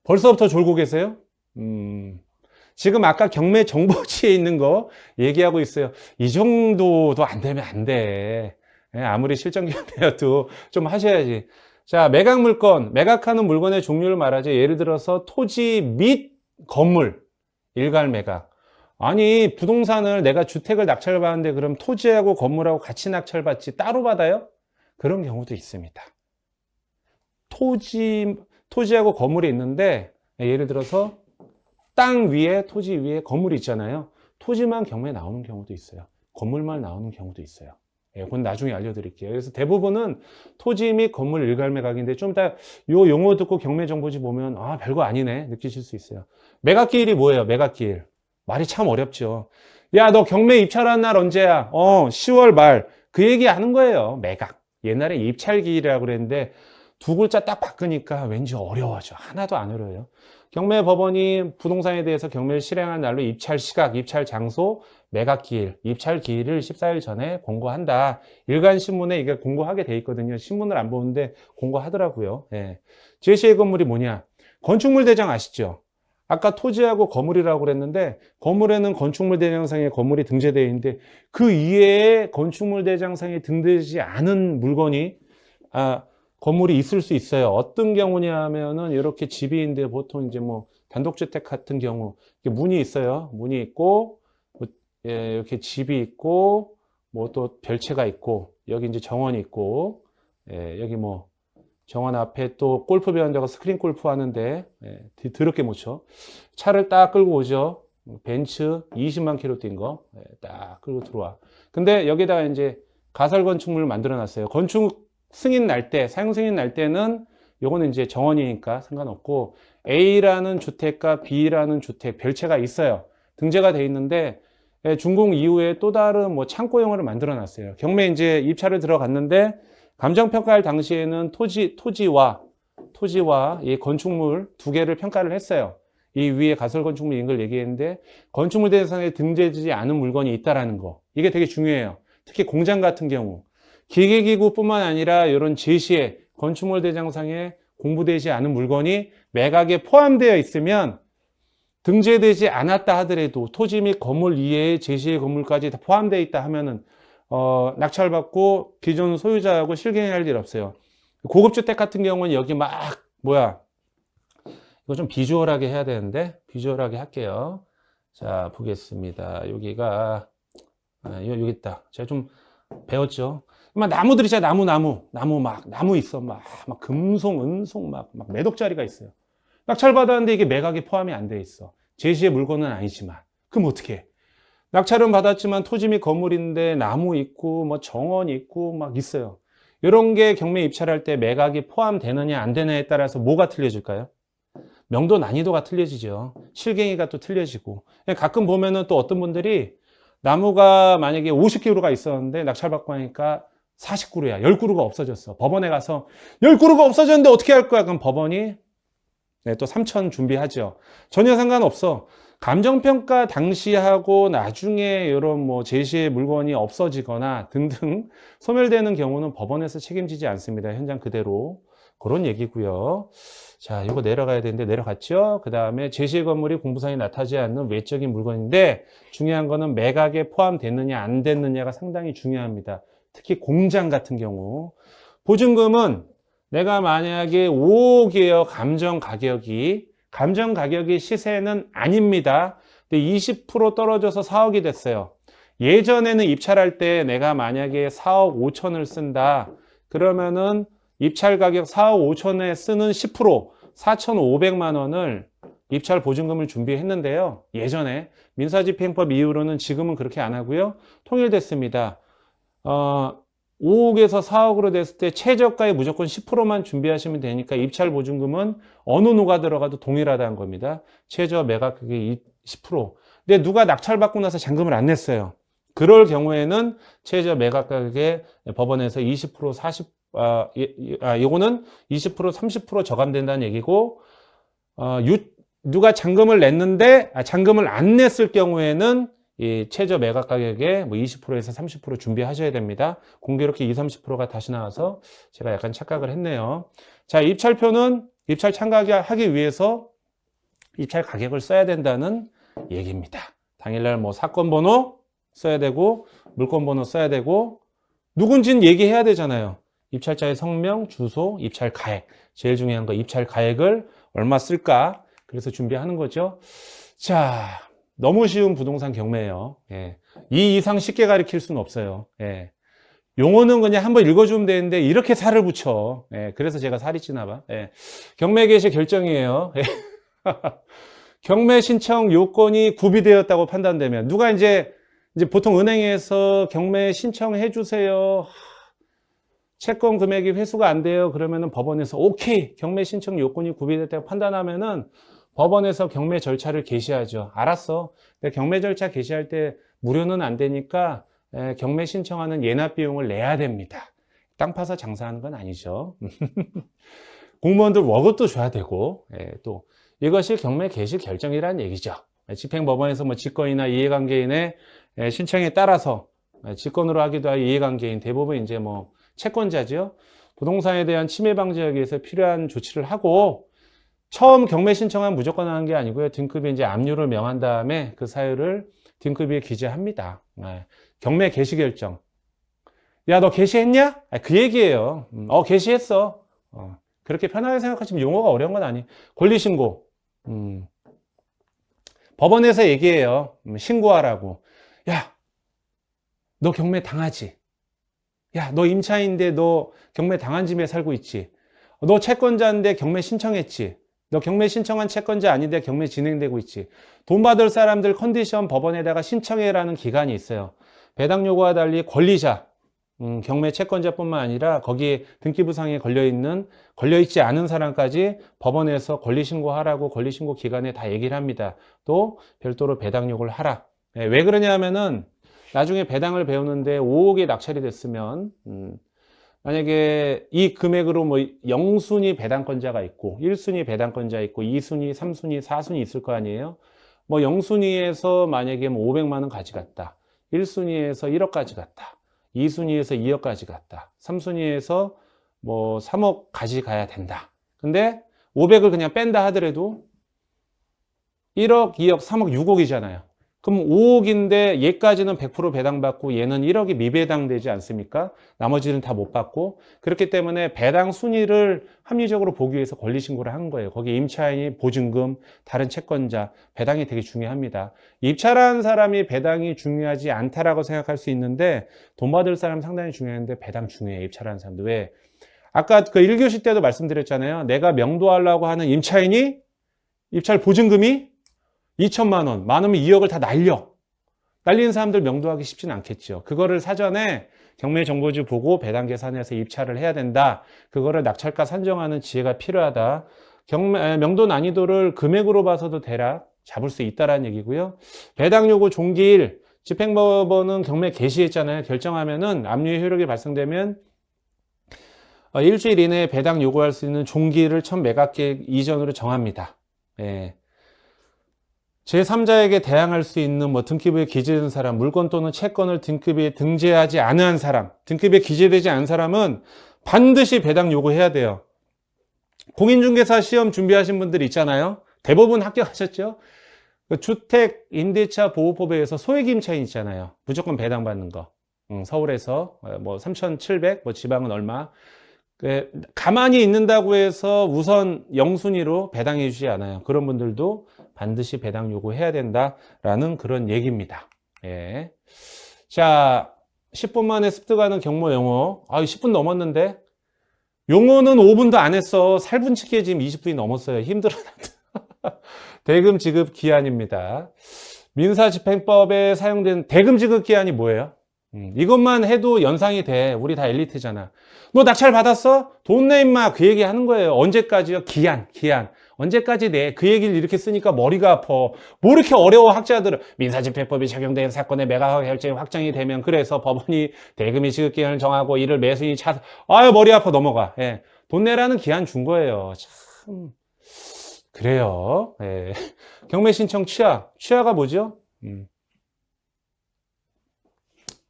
A: 벌써부터 졸고 계세요? 지금 아까 경매 정보지에 있는 거 얘기하고 있어요. 이 정도도 안 되면 안 돼. 아무리 실전 경매여도 좀 하셔야지. 자, 매각 물건, 매각하는 물건의 종류를 말하죠. 예를 들어서 토지 및 건물, 일괄 매각. 아니, 부동산을 내가 주택을 낙찰받는데 그럼 토지하고 건물하고 같이 낙찰받지 따로 받아요? 그런 경우도 있습니다. 토지하고 건물이 있는데 예를 들어서 땅 위에 토지 위에 건물이 있잖아요. 토지만 경매에 나오는 경우도 있어요. 건물만 나오는 경우도 있어요. 그건 나중에 알려드릴게요. 그래서 대부분은 토지 및 건물 일괄 매각인데 좀 이따 요 용어 듣고 경매 정보지 보면 아 별거 아니네 느끼실 수 있어요. 매각기일이 뭐예요? 매각기일. 말이 참 어렵죠. 야, 너 경매 입찰한 날 언제야? 10월 말. 그 얘기 하는 거예요. 매각. 옛날에 입찰기일이라고 그랬는데 두 글자 딱 바꾸니까 왠지 어려워져. 하나도 안 어려워요. 경매법원이 부동산에 대해서 경매를 실행한 날로 입찰 시각, 입찰 장소, 매각기일, 입찰기일을 14일 전에 공고한다. 일간신문에 이게 공고하게 돼 있거든요. 신문을 안 보는데 공고하더라고요. 예. 제시의 건물이 뭐냐? 건축물 대장 아시죠? 아까 토지하고 건물이라고 그랬는데 건물에는 건축물 대장상에 건물이 등재되어 있는데 그 이외에 건축물 대장상에 등재되지 않은 물건이 건물이 있을 수 있어요. 어떤 경우냐 하면은 이렇게 집이 있는데 보통 이제 뭐 단독주택 같은 경우 문이 있어요. 문이 있고 이렇게 집이 있고 뭐 또 별채가 있고 여기 이제 정원이 있고 여기 뭐 정원 앞에 또 골프 배운다고 스크린 골프 하는데 더럽게 못 쳐. 차를 딱 끌고 오죠. 벤츠 20만 킬로 뛴 거 딱 끌고 들어와. 근데 여기다가 이제 가설 건축물을 만들어 놨어요. 건축 승인 날 때, 사용 승인 날 때는 요거는 이제 정원이니까 상관없고 A라는 주택과 B라는 주택 별채가 있어요. 등재가 돼 있는데 준공 이후에 또 다른 뭐 창고용으로 만들어 놨어요. 경매 이제 입찰을 들어갔는데 감정평가할 당시에는 토지와 이 건축물 두 개를 평가를 했어요. 이 위에 가설 건축물인 걸 얘기했는데 건축물 대상에 등재되지 않은 물건이 있다라는 거. 이게 되게 중요해요. 특히 공장 같은 경우. 기계기구뿐만 아니라 이런 제시에 건축물 대장상에 공부되지 않은 물건이 매각에 포함되어 있으면 등재되지 않았다 하더라도 토지 및 건물 이외의 제시의 건물까지 다 포함되어 있다 하면은 낙찰받고 기존 소유자하고 실갱할 일 없어요. 고급주택 같은 경우는 여기 막 이거 좀 비주얼하게 해야 되는데 비주얼하게 할게요. 자 보겠습니다. 여기가 여기 있다. 제가 좀 배웠죠. 막 나무들이 진짜 나무 있어. 막 금송, 은송 막 몇 억짜리가 있어요. 낙찰 받았는데 이게 매각에 포함이 안 돼 있어. 제시의 물건은 아니지만. 그럼 어떻게 해? 낙찰은 받았지만 토지 및 건물인데 나무 있고 뭐 정원 있고 막 있어요. 이런 게 경매 입찰할 때 매각이 포함되느냐 안 되느냐에 따라서 뭐가 틀려질까요? 명도 난이도가 틀려지죠. 실갱이가 또 틀려지고. 가끔 보면은 또 어떤 분들이 나무가 만약에 50그루가 있었는데 낙찰받고 하니까 40그루야. 10그루가 없어졌어. 법원에 가서 10그루가 없어졌는데 어떻게 할 거야? 그럼 법원이 또 3천 준비하죠. 전혀 상관없어. 감정평가 당시하고 나중에 이런 뭐 제시의 물건이 없어지거나 등등 소멸되는 경우는 법원에서 책임지지 않습니다. 현장 그대로. 그런 얘기고요. 자, 이거 내려가야 되는데 내려갔죠? 그 다음에 제시의 건물이 공부상에 나타나지 않는 외적인 물건인데 중요한 거는 매각에 포함됐느냐 안 됐느냐가 상당히 중요합니다. 특히 공장 같은 경우. 보증금은 내가 만약에 5억이에요. 감정 가격이 시세는 아닙니다. 근데 20% 떨어져서 4억이 됐어요. 예전에는 입찰할 때 내가 만약에 4억 5천을 쓴다. 그러면은 입찰 가격 4억 5천에 쓰는 10% 4,500만 원을 입찰 보증금을 준비했는데요. 예전에 민사집행법 이후로는 지금은 그렇게 안 하고요. 통일됐습니다. 5억에서 4억으로 됐을 때 최저가에 무조건 10%만 준비하시면 되니까 입찰 보증금은 어느 누가 들어가도 동일하다는 겁니다. 최저 매각 가격이 10%. 근데 누가 낙찰받고 나서 잔금을 안 냈어요. 그럴 경우에는 최저 매각 가격에 법원에서 20% 40, 이거는 20% 30% 저감된다는 얘기고, 누가 잔금을 냈는데 잔금을 안 냈을 경우에는 이 최저 매각 가격의 뭐 20%에서 30% 준비하셔야 됩니다. 공교롭게 20, 30%가 다시 나와서 제가 약간 착각을 했네요. 자, 입찰표는 입찰 참가하기 위해서 입찰 가격을 써야 된다는 얘기입니다. 당일날 뭐 사건 번호 써야 되고 물건 번호 써야 되고 누군지는 얘기해야 되잖아요. 입찰자의 성명, 주소, 입찰 가액. 제일 중요한 거 입찰 가액을 얼마 쓸까? 그래서 준비하는 거죠. 자, 너무 쉬운 부동산 경매예요. 예. 이 이상 쉽게 가르칠 수는 없어요. 예. 용어는 그냥 한번 읽어주면 되는데 이렇게 살을 붙여. 예. 그래서 제가 살이 찌나 봐. 예. 경매 개시 결정이에요. 예. 경매 신청 요건이 구비되었다고 판단되면 누가 이제 보통 은행에서 경매 신청해 주세요. 채권 금액이 회수가 안 돼요. 그러면은 법원에서 오케이 경매 신청 요건이 구비됐다고 판단하면은 법원에서 경매 절차를 개시하죠. 알았어. 근데 경매 절차 개시할 때 무료는 안 되니까 경매 신청하는 예납 비용을 내야 됩니다. 땅 파서 장사하는 건 아니죠. 공무원들 월급도 줘야 되고 또 이것이 경매 개시 결정이라는 얘기죠. 집행법원에서 뭐 직권이나 이해관계인의 신청에 따라서 직권으로 하기도 하고 이해관계인 대부분 이제 뭐 채권자죠. 부동산에 대한 침해 방지하기 위해서 필요한 조치를 하고 처음 경매 신청하면 무조건 하는 게 아니고요. 등급에 이제 압류를 명한 다음에 그 사유를 등급에 기재합니다. 경매 개시 결정. 야, 너 개시했냐? 그 얘기예요. 개시했어. 그렇게 편하게 생각하시면 용어가 어려운 건 아니에요. 권리신고. 법원에서 얘기해요. 신고하라고. 야, 너 경매 당하지? 야, 너 임차인데 너 경매 당한 집에 살고 있지? 너 채권자인데 경매 신청했지? 너 경매 신청한 채권자 아닌데 경매 진행되고 있지? 돈 받을 사람들 컨디션 법원에다가 신청해라는 기간이 있어요. 배당 요구와 달리 권리자, 경매 채권자뿐만 아니라 거기에 등기부상에 걸려있지 않은 사람까지 법원에서 권리신고하라고 권리신고 기간에 다 얘기를 합니다. 또 별도로 배당 요구를 하라. 왜 그러냐 하면은 나중에 배당을 배우는데 5억이 낙찰이 됐으면 만약에 이 금액으로 뭐 0순위 배당권자가 있고 1순위 배당권자 있고 2순위, 3순위, 4순위 있을 거 아니에요. 뭐 0순위에서 만약에 뭐 500만 원 가져갔다. 1순위에서 1억 가져갔다. 2순위에서 2억까지 갔다. 3순위에서 뭐 3억 가져가야 된다. 근데 500을 그냥 뺀다 하더라도 1억, 2억, 3억, 6억이잖아요. 그럼 5억인데 얘까지는 100% 배당받고 얘는 1억이 미배당되지 않습니까? 나머지는 다 못 받고 그렇기 때문에 배당 순위를 합리적으로 보기 위해서 권리신고를 한 거예요. 거기 임차인이 보증금, 다른 채권자, 배당이 되게 중요합니다. 입찰한 사람이 배당이 중요하지 않다라고 생각할 수 있는데 돈 받을 사람 상당히 중요한데 배당 중요해요. 입찰하는 사람도. 왜? 아까 그 1교시 때도 말씀드렸잖아요. 내가 명도하려고 하는 임차인이 입찰 보증금이 2천만 원, 많으면 2억을 다 날리는 사람들 명도하기 쉽지는 않겠죠. 그거를 사전에 경매정보지 보고 배당 계산해서 입찰을 해야 된다. 그거를 낙찰가 산정하는 지혜가 필요하다. 명도 난이도를 금액으로 봐서도 대략 잡을 수 있다라는 얘기고요. 배당 요구 종기일, 집행법원은 경매 개시했잖아요. 결정하면은 압류의 효력이 발생되면 일주일 이내에 배당 요구할 수 있는 종기일을 첫 매각계획 이전으로 정합니다. 예. 제3자에게 대항할 수 있는 뭐 등기부에 기재된 사람, 물건 또는 채권을 등기부에 등재하지 않은 사람, 등기부에 기재되지 않은 사람은 반드시 배당 요구해야 돼요. 공인중개사 시험 준비하신 분들 있잖아요. 대부분 합격하셨죠? 주택 임대차 보호법에 의해서 소액 임차인 있잖아요. 무조건 배당 받는 거. 서울에서 뭐 3,700, 뭐 지방은 얼마. 가만히 있는다고 해서 우선 0순위로 배당해 주지 않아요. 그런 분들도 반드시 배당 요구해야 된다라는 그런 얘기입니다. 예. 자, 10분 만에 습득하는 경모 용어. 10분 넘었는데 용어는 5분도 안 했어. 살분치기에 지금 20분이 넘었어요. 힘들어. 대금 지급 기한입니다. 민사집행법에 사용된 대금 지급 기한이 뭐예요? 이것만 해도 연상이 돼. 우리 다 엘리트잖아. 너 낙찰 받았어? 돈 내 임마. 그 얘기 하는 거예요. 언제까지요? 기한. 언제까지 내? 그 얘기를 이렇게 쓰니까 머리가 아파. 뭐 이렇게 어려워 학자들은. 민사집행법이 적용된 사건의 매각 결정이 확정이 되면 그래서 법원이 대금의 지급 기한을 정하고 이를 매수인이 머리 아파 넘어가. 예. 돈 내라는 기한 준 거예요. 참 그래요. 예. 경매 신청 취하가 뭐죠?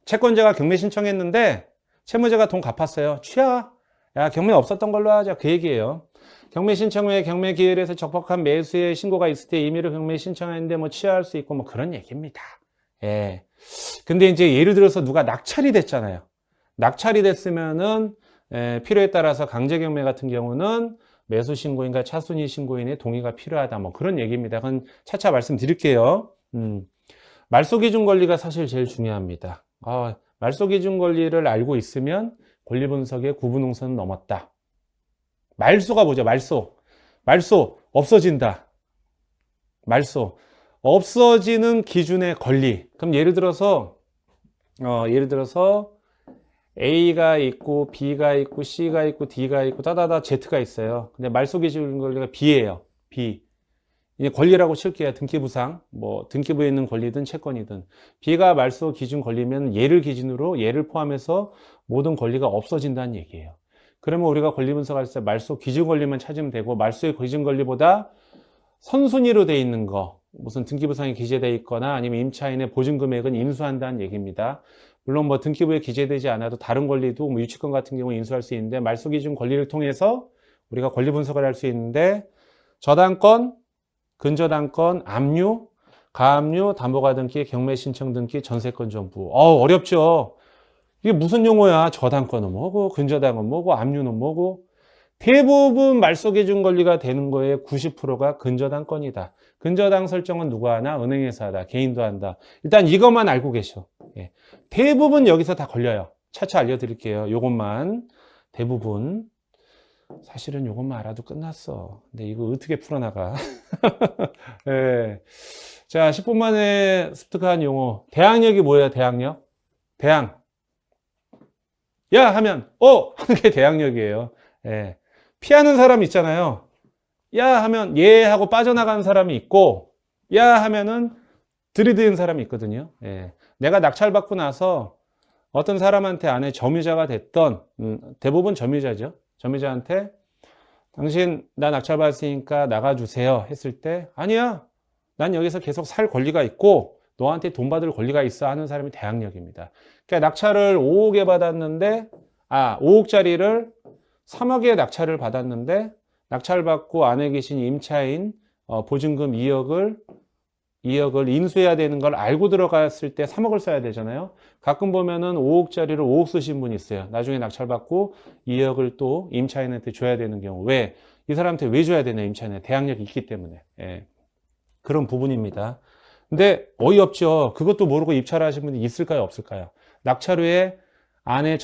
A: 채권자가 경매 신청했는데 채무자가 돈 갚았어요. 취하. 야, 경매 없었던 걸로 하자. 그 얘기예요. 경매 신청 후에 경매 기일에서 적법한 매수의 신고가 있을 때 임의로 경매 신청하는데 뭐 취하할 수 있고 뭐 그런 얘기입니다. 예. 근데 이제 예를 들어서 누가 낙찰이 됐잖아요. 낙찰이 됐으면은 필요에 따라서 강제 경매 같은 경우는 매수 신고인과 차순위 신고인의 동의가 필요하다. 뭐 그런 얘기입니다. 그건 차차 말씀드릴게요. 말소 기준 권리가 사실 제일 중요합니다. 말소 기준 권리를 알고 있으면 권리 분석의 구분홍선은 넘었다. 말소가 뭐죠? 말소 없어진다. 말소 없어지는 기준의 권리. 그럼 예를 들어서 A가 있고 B가 있고 C가 있고 D가 있고 따다다 Z가 있어요. 근데 말소 기준 권리가 B예요. B. 이제 권리라고 칠게요. 등기부상, 뭐 등기부에 있는 권리든 채권이든. B가 말소 기준 권리면 얘를 기준으로 얘를 포함해서 모든 권리가 없어진다는 얘기예요. 그러면 우리가 권리 분석할 때 말소 기준 권리만 찾으면 되고, 말소의 기준 권리보다 선순위로 돼 있는 거, 무슨 등기부상에 기재되어 있거나 아니면 임차인의 보증 금액은 인수한다는 얘기입니다. 물론 뭐 등기부에 기재되지 않아도 다른 권리도 뭐 유치권 같은 경우 인수할 수 있는데, 말소 기준 권리를 통해서 우리가 권리 분석을 할 수 있는데, 저당권, 근저당권, 압류, 가압류, 담보가등기, 경매신청등기, 전세권 정부. 어렵죠. 이게 무슨 용어야? 저당권은 뭐고, 근저당은 뭐고, 압류는 뭐고. 대부분 말소 기준 권리가 되는 거에 90%가 근저당권이다. 근저당 설정은 누가 하나? 은행에서 하다. 개인도 한다. 일단 이것만 알고 계셔. 예. 대부분 여기서 다 걸려요. 차차 알려드릴게요. 요것만. 대부분. 사실은 요것만 알아도 끝났어. 근데 이거 어떻게 풀어나가? 예. 자, 10분 만에 습득한 용어. 대항력이 뭐예요? 대항력? 대항. 야! 하면, 하는 게 대항력이에요. 예. 피하는 사람 있잖아요. 야! 하면, 예! 하고 빠져나가는 사람이 있고, 야! 하면은 들이대는 사람이 있거든요. 예. 내가 낙찰받고 나서 어떤 사람한테 안에 점유자가 됐던, 대부분 점유자죠. 점유자한테 당신 나 낙찰받았으니까 나가주세요 했을 때, 아니야, 난 여기서 계속 살 권리가 있고 너한테 돈 받을 권리가 있어 하는 사람이 대항력입니다. 그러니까 낙찰을 5억에 받았는데 5억짜리를 3억에 낙찰을 받았는데, 낙찰받고 안에 계신 임차인 보증금 2억을 인수해야 되는 걸 알고 들어갔을 때 3억을 써야 되잖아요. 가끔 보면은 5억짜리를 5억 쓰신 분이 있어요. 나중에 낙찰받고 2억을 또 임차인한테 줘야 되는 경우. 왜? 이 사람한테 왜 줘야 되냐? 임차인한테 대항력이 있기 때문에. 예. 그런 부분입니다. 근데 어이없죠. 그것도 모르고 입찰을 하신 분이 있을까요? 없을까요? 낙찰 후에 안에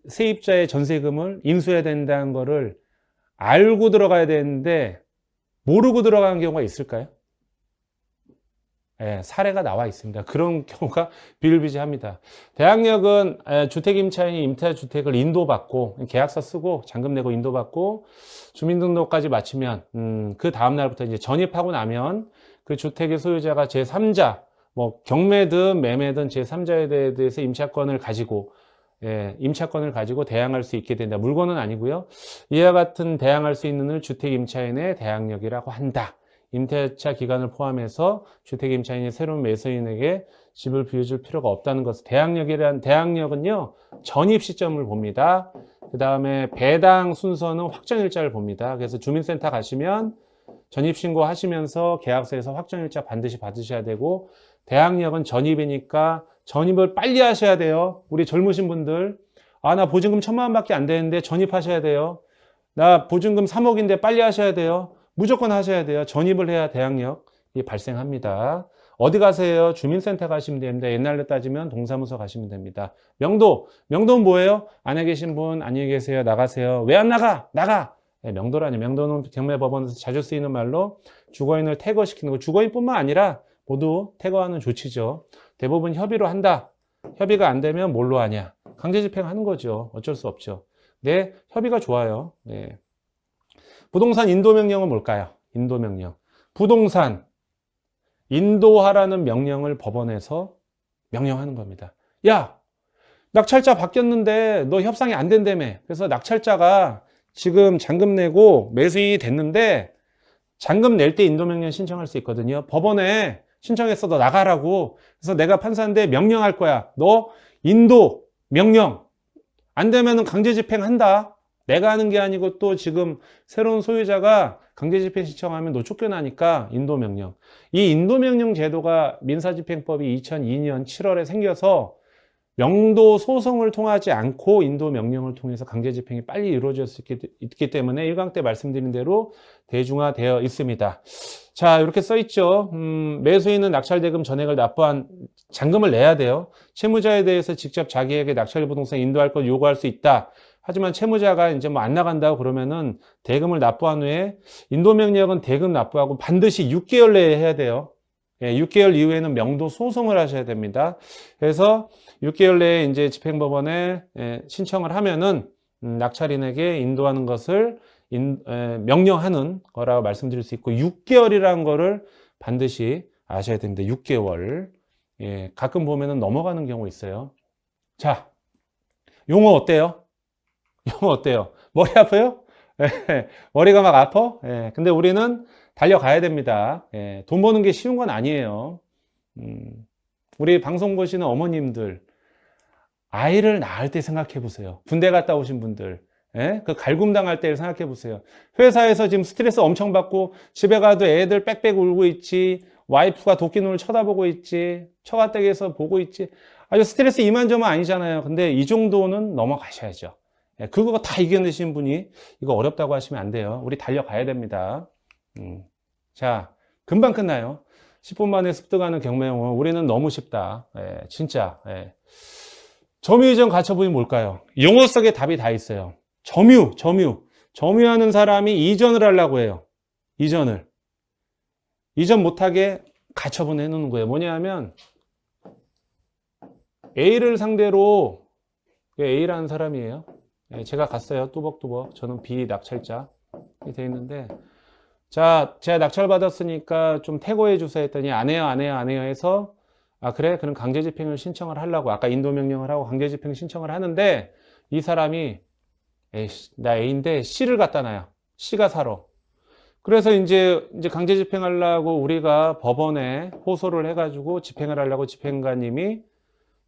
A: 세입자의 전세금을 인수해야 된다는 거를 알고 들어가야 되는데 모르고 들어가는 경우가 있을까요? 예, 사례가 나와 있습니다. 그런 경우가 비일비재합니다. 대항력은 주택임차인이 임대주택을 인도받고 계약서 쓰고 잔금 내고 인도받고 주민등록까지 마치면 그 다음날부터 이제 전입하고 나면 그 주택의 소유자가 제3자, 뭐 경매든 매매든 제3자에 대해서 임차권을 가지고 대항할 수 있게 된다. 물건은 아니고요. 이와 같은 대항할 수 있는 주택임차인의 대항력이라고 한다. 임대차 기간을 포함해서 주택임차인이 새로운 매수인에게 집을 빌려줄 필요가 없다는 것을, 대항력은요, 전입 시점을 봅니다. 그 다음에 배당 순서는 확정일자를 봅니다. 그래서 주민센터 가시면 전입신고 하시면서 계약서에서 확정일자 반드시 받으셔야 되고, 대항력은 전입이니까 전입을 빨리 하셔야 돼요. 우리 젊으신 분들, 나 보증금 1,000만 원밖에 안 되는데 전입하셔야 돼요. 나 보증금 3억인데 빨리 하셔야 돼요. 무조건 하셔야 돼요. 전입을 해야 대항력이 발생합니다. 어디 가세요? 주민센터 가시면 됩니다. 옛날로 따지면 동사무소 가시면 됩니다. 명도는 뭐예요? 안에 계신 분 안녕히 계세요. 나가세요. 왜 안 나가? 나가! 명도라니. 명도는 경매법원에서 자주 쓰이는 말로 주거인을 태거시키는 거. 주거인뿐만 아니라 모두 태거하는 조치죠. 대부분 협의로 한다. 협의가 안 되면 뭘로 하냐? 강제 집행하는 거죠. 어쩔 수 없죠. 네, 협의가 좋아요. 네. 부동산 인도명령은 뭘까요? 인도명령. 부동산 인도하라는 명령을 법원에서 명령하는 겁니다. 야, 낙찰자 바뀌었는데 너 협상이 안 된다며. 그래서 낙찰자가 지금 잔금 내고 매수인이 됐는데 잔금 낼 때 인도명령 신청할 수 있거든요. 법원에 신청했어. 너 나가라고. 그래서 내가 판사인데 명령할 거야. 너 인도 명령. 안 되면은 강제 집행한다. 내가 하는 게 아니고 또 지금 새로운 소유자가 강제 집행 신청하면 너 쫓겨나니까 인도 명령. 이 인도 명령 제도가 민사집행법이 2002년 7월에 생겨서 명도 소송을 통하지 않고 인도 명령을 통해서 강제 집행이 빨리 이루어질 수 있기 때문에 1강 때 말씀드린 대로 대중화되어 있습니다. 자, 이렇게 써 있죠. 매수인은 낙찰대금 전액을 납부한 잔금을 내야 돼요. 채무자에 대해서 직접 자기에게 낙찰 부동산 인도할 것 요구할 수 있다. 하지만 채무자가 이제 뭐 안 나간다고 그러면은 대금을 납부한 후에 인도 명령은 대금 납부하고 반드시 6개월 내에 해야 돼요. 예, 6개월 이후에는 명도 소송을 하셔야 됩니다. 그래서 6개월 내에 이제 집행법원에 신청을 하면은 낙찰인에게 인도하는 것을 명령하는 거라고 말씀드릴 수 있고 6개월이라는 거를 반드시 아셔야 됩니다. 6개월. 예, 가끔 보면은 넘어가는 경우 있어요. 자, 용어 어때요? 용어 어때요? 머리 아파요? 예, 머리가 막 아파? 예, 근데 우리는 달려가야 됩니다. 예, 돈 버는 게 쉬운 건 아니에요. 우리 방송 보시는 어머님들, 아이를 낳을 때 생각해 보세요. 군대 갔다 오신 분들, 예? 그 갈굼당할 때를 생각해 보세요. 회사에서 지금 스트레스 엄청 받고 집에 가도 애들 빽빽 울고 있지, 와이프가 도끼눈을 쳐다보고 있지, 처가댁에서 보고 있지. 아주 스트레스 이만저만 아니잖아요. 근데 이 정도는 넘어가셔야죠. 예, 그거 다 이겨내신 분이 이거 어렵다고 하시면 안 돼요. 우리 달려가야 됩니다. 자, 금방 끝나요. 10분 만에 습득하는 경매용어. 우리는 너무 쉽다. 예, 진짜. 예. 점유이전 가처분이 뭘까요? 용어 속에 답이 다 있어요. 점유하는 사람이 이전을 하려고 해요. 이전 못하게 가처분 해놓는 거예요. 뭐냐면 A를 상대로, A라는 사람이에요. 제가 갔어요. 뚜벅뚜벅. 저는 B 낙찰자 돼 있는데, 자, 제가 낙찰 받았으니까 좀 퇴거해 주세요 했더니 안 해요 해서, 아, 그래? 그럼 강제 집행을 신청을 하려고, 아까 인도 명령을 하고 강제 집행 신청을 하는데, 이 사람이, 나 A인데 C를 갖다 놔요. C가 사러. 그래서 이제 강제 집행하려고 우리가 법원에 호소를 해가지고 집행을 하려고 집행관님이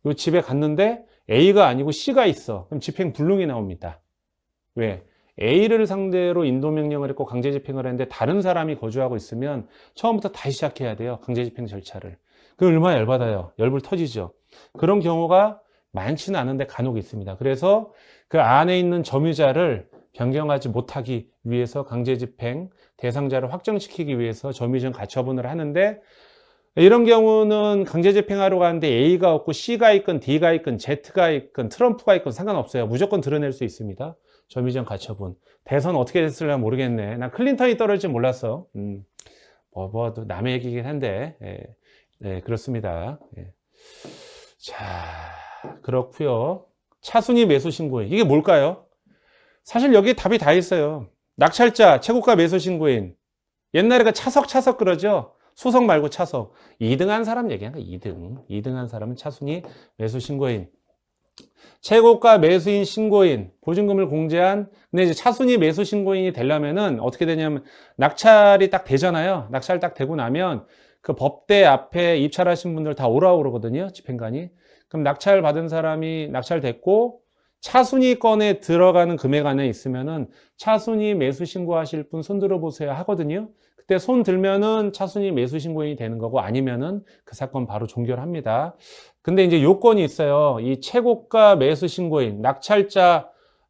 A: 요 집에 갔는데 A가 아니고 C가 있어. 그럼 집행 불능이 나옵니다. 왜? A를 상대로 인도 명령을 했고 강제 집행을 했는데 다른 사람이 거주하고 있으면 처음부터 다시 시작해야 돼요. 강제 집행 절차를. 그 얼마나 열받아요. 열불 터지죠. 그런 경우가 많지는 않은데 간혹 있습니다. 그래서 그 안에 있는 점유자를 변경하지 못하기 위해서 강제 집행 대상자를 확정시키기 위해서 점유이전 가처분을 하는데, 이런 경우는 강제 집행하러 가는데 A가 없고 C가 있건 D가 있건 Z가 있건 트럼프가 있건 상관없어요. 무조건 드러낼 수 있습니다. 점유이전 가처분. 대선 어떻게 됐을까 모르겠네. 난 클린턴이 떨어질지 몰랐어. 또 남의 얘기긴 한데, 네, 그렇습니다. 예. 자, 그렇고요. 차순위 매수 신고인. 이게 뭘까요? 사실 여기에 답이 다 있어요. 낙찰자, 최고가 매수 신고인. 옛날에 그 차석 그러죠? 소석 말고 차석. 2등한 사람 얘기하는 거야, 2등. 2등한 사람은 차순위 매수 신고인. 최고가 매수인 신고인, 보증금을 공제한, 근데 이제 차순위 매수 신고인이 되려면은 어떻게 되냐면, 낙찰이 딱 되잖아요. 낙찰 딱 되고 나면 그 법대 앞에 입찰하신 분들 다 오라고 그러거든요, 집행관이. 그럼 낙찰 받은 사람이 낙찰됐고, 차순위권에 들어가는 금액 안에 있으면은 차순위 매수 신고하실 분 손 들어보세요 하거든요. 그때 손 들면은 차순위 매수 신고인이 되는 거고, 아니면은 그 사건 바로 종결합니다. 근데 이제 요건이 있어요. 이 최고가 매수 신고인,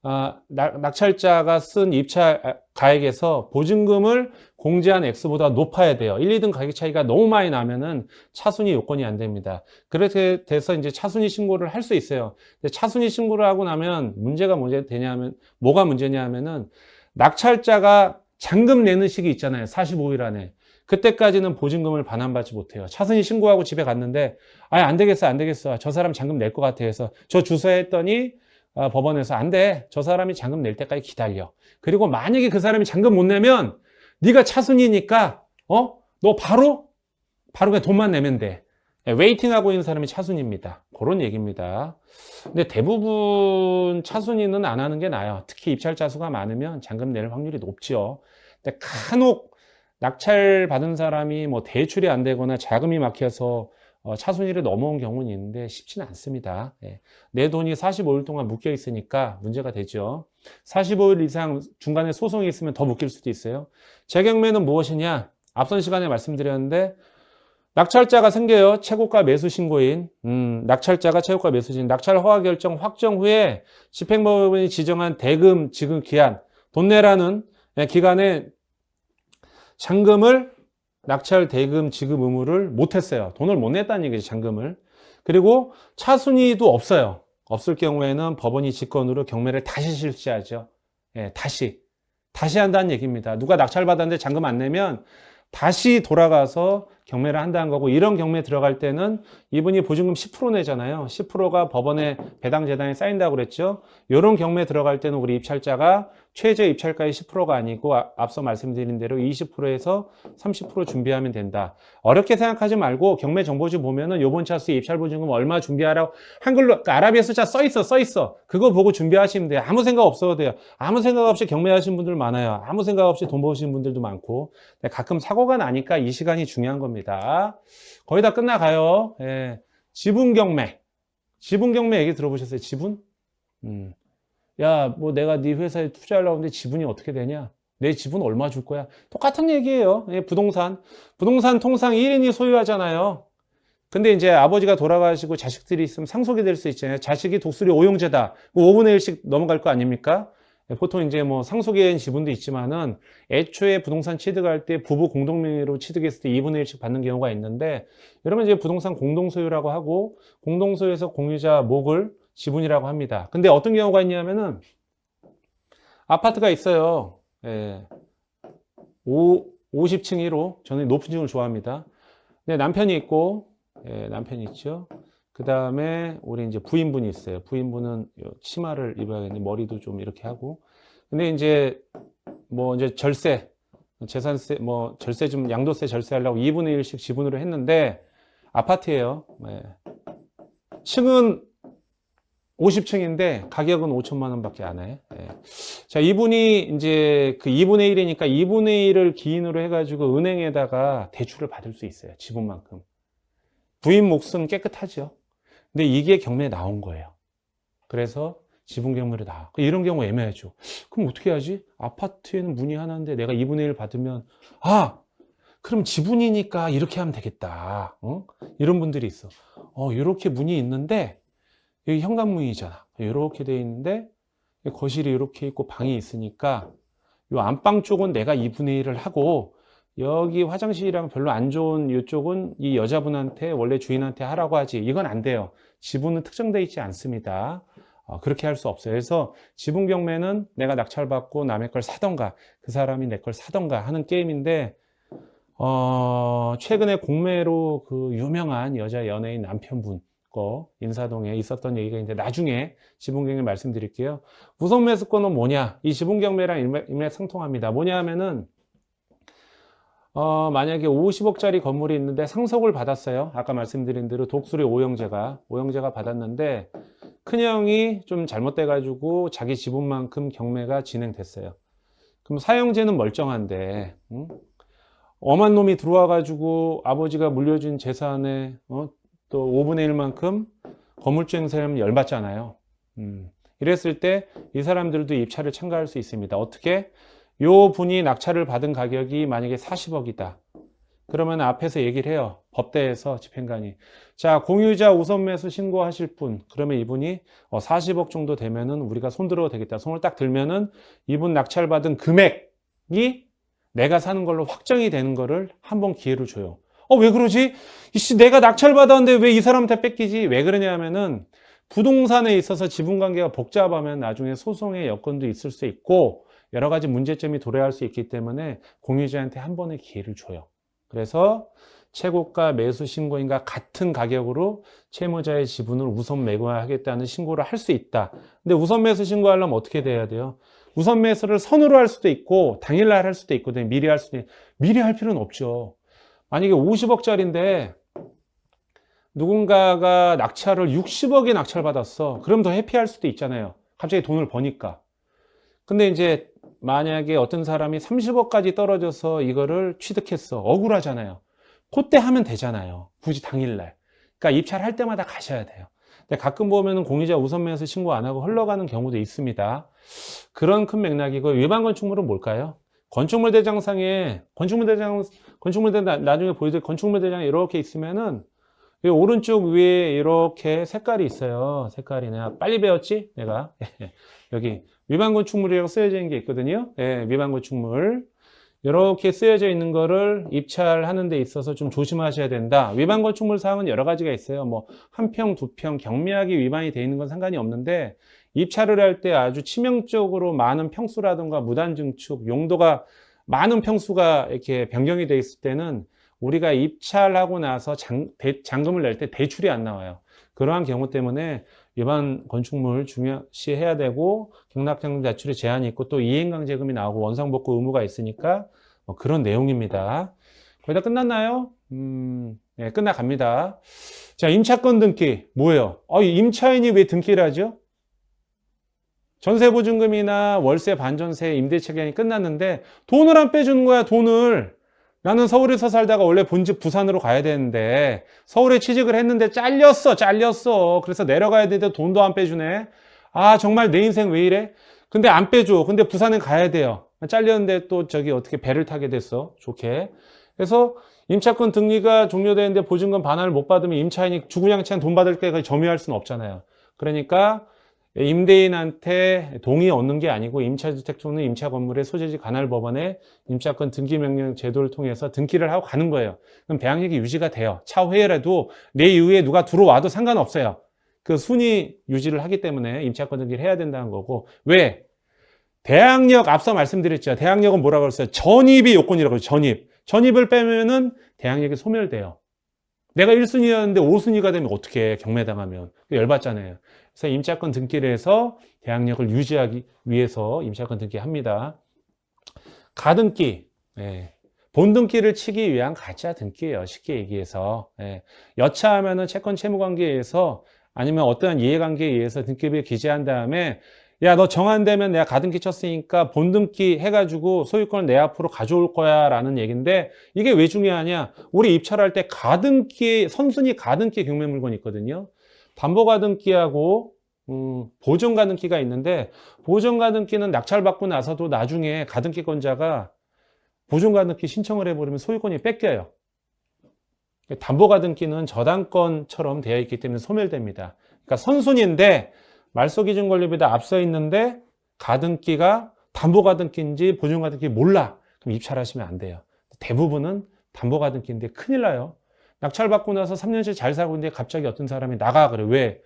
A: 낙찰자가 쓴 입찰 가액에서 보증금을 공제한 액수보다 높아야 돼요. 1, 2등 가격 차이가 너무 많이 나면은 차순위 요건이 안 됩니다. 그렇게 돼서 이제 차순위 신고를 할 수 있어요. 근데 차순위 신고를 하고 나면 뭐가 문제냐면은 낙찰자가 잔금 내는 시기 있잖아요. 45일 안에. 그때까지는 보증금을 반환받지 못해요. 차순위 신고하고 집에 갔는데, 안 되겠어. 저 사람 잔금 낼 것 같아 해서 저 주소에 했더니 법원에서 안 돼. 저 사람이 잔금 낼 때까지 기다려. 그리고 만약에 그 사람이 잔금 못 내면 네가 차순위니까 너 바로 그냥 돈만 내면 돼. 웨이팅하고 있는 사람이 차순위입니다. 그런 얘기입니다. 근데 대부분 차순위는 안 하는 게 나아요. 특히 입찰자 수가 많으면 잔금 낼 확률이 높죠. 근데 간혹 낙찰 받은 사람이 뭐 대출이 안 되거나 자금이 막혀서 차순위를 넘어온 경우는 있는데 쉽지는 않습니다. 예. 내 돈이 45일 동안 묶여 있으니까 문제가 되죠. 45일 이상 중간에 소송이 있으면 더 묶일 수도 있어요. 재경매는 무엇이냐? 앞선 시간에 말씀드렸는데 낙찰자가 생겨요. 최고가 매수 신고인. 낙찰자가 최고가 매수 신고인. 낙찰 허가 결정 확정 후에 집행법원이 지정한 대금 지급 기한, 돈 내라는 기간에 잔금을 낙찰 대금 지급 의무를 못했어요. 돈을 못 냈다는 얘기죠, 잔금을. 그리고 차순위도 없어요. 없을 경우에는 법원이 직권으로 경매를 다시 실시하죠. 예, 다시 한다는 얘기입니다. 누가 낙찰받았는데 잔금 안 내면 다시 돌아가서 경매를 한다는 거고, 이런 경매 들어갈 때는 이분이 보증금 10% 내잖아요. 10%가 법원에 배당 재단에 쌓인다고 그랬죠. 이런 경매 들어갈 때는 우리 입찰자가 최저 입찰가의 10%가 아니고 앞서 말씀드린 대로 20%에서 30% 준비하면 된다. 어렵게 생각하지 말고 경매 정보지 보면은 요번 차수 입찰 보증금 얼마 준비하라고 한글로 아라비아 숫자 써 있어. 그거 보고 준비하시면 돼요. 아무 생각 없어도 돼요. 아무 생각 없이 경매하시는 분들 많아요. 아무 생각 없이 돈 버시는 분들도 많고. 가끔 사고가 나니까 이 시간이 중요한 겁니다. 거의 다 끝나가요. 예. 지분 경매 얘기 들어보셨어요? 지분? 야, 뭐 내가 네 회사에 투자하려고 하는데 지분이 어떻게 되냐? 내 지분 얼마 줄 거야? 똑같은 얘기예요. 예, 부동산 통상 1인이 소유하잖아요. 근데 이제 아버지가 돌아가시고 자식들이 있으면 상속이 될 수 있잖아요. 자식이 독수리 오용제다. 5분의 1씩 넘어갈 거 아닙니까? 예, 보통 이제 뭐 상속에 대한 지분도 있지만은 애초에 부동산 취득할 때 부부 공동명의로 취득했을 때 2분의 1씩 받는 경우가 있는데, 여러분 이제 부동산 공동소유라고 하고, 공동소유에서 공유자 목을 지분이라고 합니다. 근데 어떤 경우가 있냐면은 아파트가 있어요. 예. 50층 1호. 저는 높은 층을 좋아합니다. 근데 남편이 있고, 예, 남편이 있죠. 그 다음에 우리 이제 부인분이 있어요. 부인분은 치마를 입어야겠네. 머리도 좀 이렇게 하고. 근데 이제 뭐 이제 절세, 재산세, 뭐 절세 좀 양도세 절세하려고 2분의 1씩 지분으로 했는데 아파트예요. 예. 층은 50층인데 가격은 5천만 원밖에 안 해. 예. 자, 이분이 이제 그 2분의 1이니까 2분의 1을 기인으로 해가지고 은행에다가 대출을 받을 수 있어요. 지분만큼. 부인 몫은 깨끗하죠. 근데 이게 경매에 나온 거예요. 그래서 지분 경매로 나와. 이런 경우 애매하죠. 그럼 어떻게 하지? 아파트에는 문이 하나인데 내가 2분의 1 받으면, 그럼 지분이니까 이렇게 하면 되겠다. 이런 분들이 있어. 이렇게 문이 있는데 여기 현관문이잖아. 이렇게 돼 있는데 거실이 이렇게 있고 방이 있으니까 이 안방 쪽은 내가 2분의 1을 하고, 여기 화장실이랑 별로 안 좋은 이쪽은 이 여자분한테, 원래 주인한테 하라고 하지. 이건 안 돼요. 지분은 특정되어 있지 않습니다. 그렇게 할 수 없어요. 그래서 지분 경매는 내가 낙찰받고 남의 걸 사던가, 그 사람이 내 걸 사던가 하는 게임인데, 최근에 공매로 그 유명한 여자 연예인 남편분 거 인사동에 있었던 얘기가 있는데 나중에 지분 경매 말씀드릴게요. 우선 매수권은 뭐냐? 이 지분 경매랑 일맥상통합니다. 뭐냐 하면은 만약에 50억짜리 건물이 있는데 상속을 받았어요. 아까 말씀드린 대로 독수리 오형제가 받았는데 큰형이 좀 잘못돼가지고 자기 지분만큼 경매가 진행됐어요. 그럼 사형제는 멀쩡한데, 엄한 놈이 들어와가지고 아버지가 물려준 재산에 또 5분의 1만큼 건물주행세를 열받잖아요. 이랬을 때 이 사람들도 입찰을 참가할 수 있습니다. 어떻게? 요 분이 낙찰을 받은 가격이 만약에 40억이다. 그러면 앞에서 얘기를 해요. 법대에서 집행관이. 자, 공유자 우선 매수 신고하실 분. 그러면 이분이 40억 정도 되면은 우리가 손들어도 되겠다. 손을 딱 들면은 이분 낙찰받은 금액이 내가 사는 걸로 확정이 되는 거를 한번 기회를 줘요. 왜 그러지? 이씨, 내가 낙찰받았는데 왜 이 사람한테 뺏기지? 왜 그러냐면은 부동산에 있어서 지분관계가 복잡하면 나중에 소송의 여건도 있을 수 있고 여러 가지 문제점이 도래할 수 있기 때문에 공유자한테 한 번의 기회를 줘요. 그래서 최고가 매수 신고인과 같은 가격으로 채무자의 지분을 우선 매도하겠다는 신고를 할 수 있다. 근데 우선 매수 신고하려면 어떻게 돼야 돼요? 우선 매수를 선으로 할 수도 있고 당일날 할 수도 있거든요. 미리 할 수도 있고. 미리 할 필요는 없죠. 만약에 50억짜리인데 누군가가 낙찰을 60억에 낙찰받았어. 그럼 더 해피할 수도 있잖아요. 갑자기 돈을 버니까. 근데 이제 만약에 어떤 사람이 30억까지 떨어져서 이거를 취득했어. 억울하잖아요. 그때 하면 되잖아요. 굳이 당일날. 그러니까 입찰할 때마다 가셔야 돼요. 근데 가끔 보면은 공유자 우선매수 신고 안 하고 흘러가는 경우도 있습니다. 그런 큰 맥락이고, 위반 건축물은 뭘까요? 건축물 대장상에 건축물 대장 나중에 보여드릴 건축물 대장에 이렇게 있으면은 이 오른쪽 위에 이렇게 색깔이 있어요. 색깔이 내가 빨리 배웠지? 내가 여기 위반 건축물이라고 쓰여져 있는 게 있거든요. 예, 위반 건축물 이렇게 쓰여져 있는 거를 입찰하는 데 있어서 좀 조심하셔야 된다. 위반 건축물 사항은 여러 가지가 있어요. 뭐 한 평, 두 평 경미하게 위반이 돼 있는 건 상관이 없는데, 입찰을 할 때 아주 치명적으로 많은 평수라든가 무단 증축, 용도가 많은 평수가 이렇게 변경이 돼 있을 때는 우리가 입찰하고 나서 잔금을 낼 때 대출이 안 나와요. 그러한 경우 때문에 위반 건축물 중요시해야 되고, 경락잔금 대출의 제한이 있고 또 이행강제금이 나오고 원상복구 의무가 있으니까 그런 내용입니다. 거의 다 끝났나요? 네, 끝나갑니다. 자, 임차권 등기 뭐예요? 임차인이 왜 등기를 하죠? 전세보증금이나 월세 반전세 임대차 기간이 끝났는데 돈을 안 빼주는 거야, 돈을. 나는 서울에서 살다가 원래 본집 부산으로 가야 되는데 서울에 취직을 했는데 잘렸어. 그래서 내려가야 되는데 돈도 안 빼주네. 아, 정말 내 인생 왜 이래? 근데 안 빼줘. 근데 부산에 가야 돼요. 잘렸는데 또 저기 어떻게 배를 타게 됐어. 좋게. 그래서 임차권 등기가 종료되는데 보증금 반환을 못 받으면 임차인이 주구장창 돈 받을 때까지 점유할 수는 없잖아요. 그러니까 임대인한테 동의 얻는 게 아니고 임차주택 또는 임차건물의 소재지 관할법원에 임차권 등기명령 제도를 통해서 등기를 하고 가는 거예요. 그럼 대항력이 유지가 돼요. 차후에라도 내 이후에 누가 들어와도 상관없어요. 그 순위 유지를 하기 때문에 임차권 등기를 해야 된다는 거고. 왜? 대항력 앞서 말씀드렸죠. 대항력은 뭐라고 그랬어요? 전입이 요건이라고 그랬죠. 전입을 빼면은 대항력이 소멸돼요. 내가 1순위였는데 5순위가 되면 어떻게 경매당하면 열받잖아요. 그래서 임차권 등기를 해서 대항력을 유지하기 위해서 임차권 등기합니다. 가등기, 본등기를 치기 위한 가짜 등기예요. 쉽게 얘기해서. 여차하면은 채권 채무관계에 의해서 아니면 어떠한 이해관계에 의해서 등기부에 기재한 다음에 야, 너 정한되면 내가 가등기 쳤으니까 본등기 해가지고 소유권을 내 앞으로 가져올 거야 라는 얘기인데, 이게 왜 중요하냐? 우리 입찰할 때 가등기, 선순위 가등기 경매물건이 있거든요. 담보가등기하고 보존가등기가 있는데, 보존가등기는 낙찰받고 나서도 나중에 가등기권자가 보존가등기 신청을 해버리면 소유권이 뺏겨요. 담보가등기는 저당권처럼 되어 있기 때문에 소멸됩니다. 그러니까 선순위인데 말소기준 권리보다 앞서 있는데 가등기가 담보가등기인지 보존가등기 몰라. 그럼 입찰하시면 안 돼요. 대부분은 담보가등기인데 큰일 나요. 낙찰받고 나서 3년째 잘 살고 있는데 갑자기 어떤 사람이 나가 그래. 왜?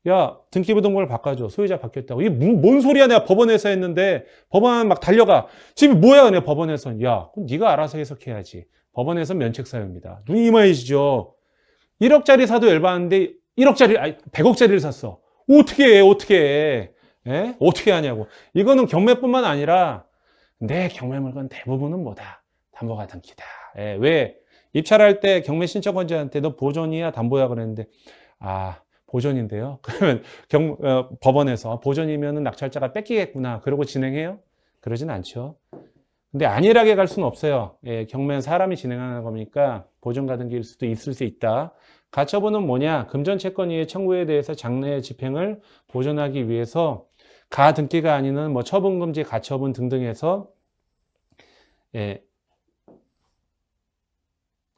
A: 야, 등기부 등본을 바꿔줘. 소유자 바뀌었다고. 이게 뭔 소리야? 내가 법원에서 했는데 법원 막 달려가. 지금 뭐야? 내가 법원에서. 야, 그럼 네가 알아서 해석해야지. 법원에서 면책사유입니다. 눈이 이마해지죠. 1억짜리 사도 열받는데 100억짜리를 샀어. 어떻게 해? 어떻게 하냐고. 이거는 경매뿐만 아니라 내 경매물건 대부분은 뭐다? 담보가등기다. 왜? 입찰할 때 경매 신청권자한테 너 보존이야 담보야 그랬는데 보존인데요. 그러면 법원에서 보존이면 낙찰자가 뺏기겠구나. 그러고 진행해요? 그러진 않죠. 근데 안일하게 갈 수는 없어요. 경매는 사람이 진행하는 거니까 보존가등기일 수도 있을 수 있다. 가처분은 뭐냐? 금전채권이의 청구에 대해서 장래의 집행을 보존하기 위해서 가등기가 아니는 뭐 처분금지, 가처분 등등해서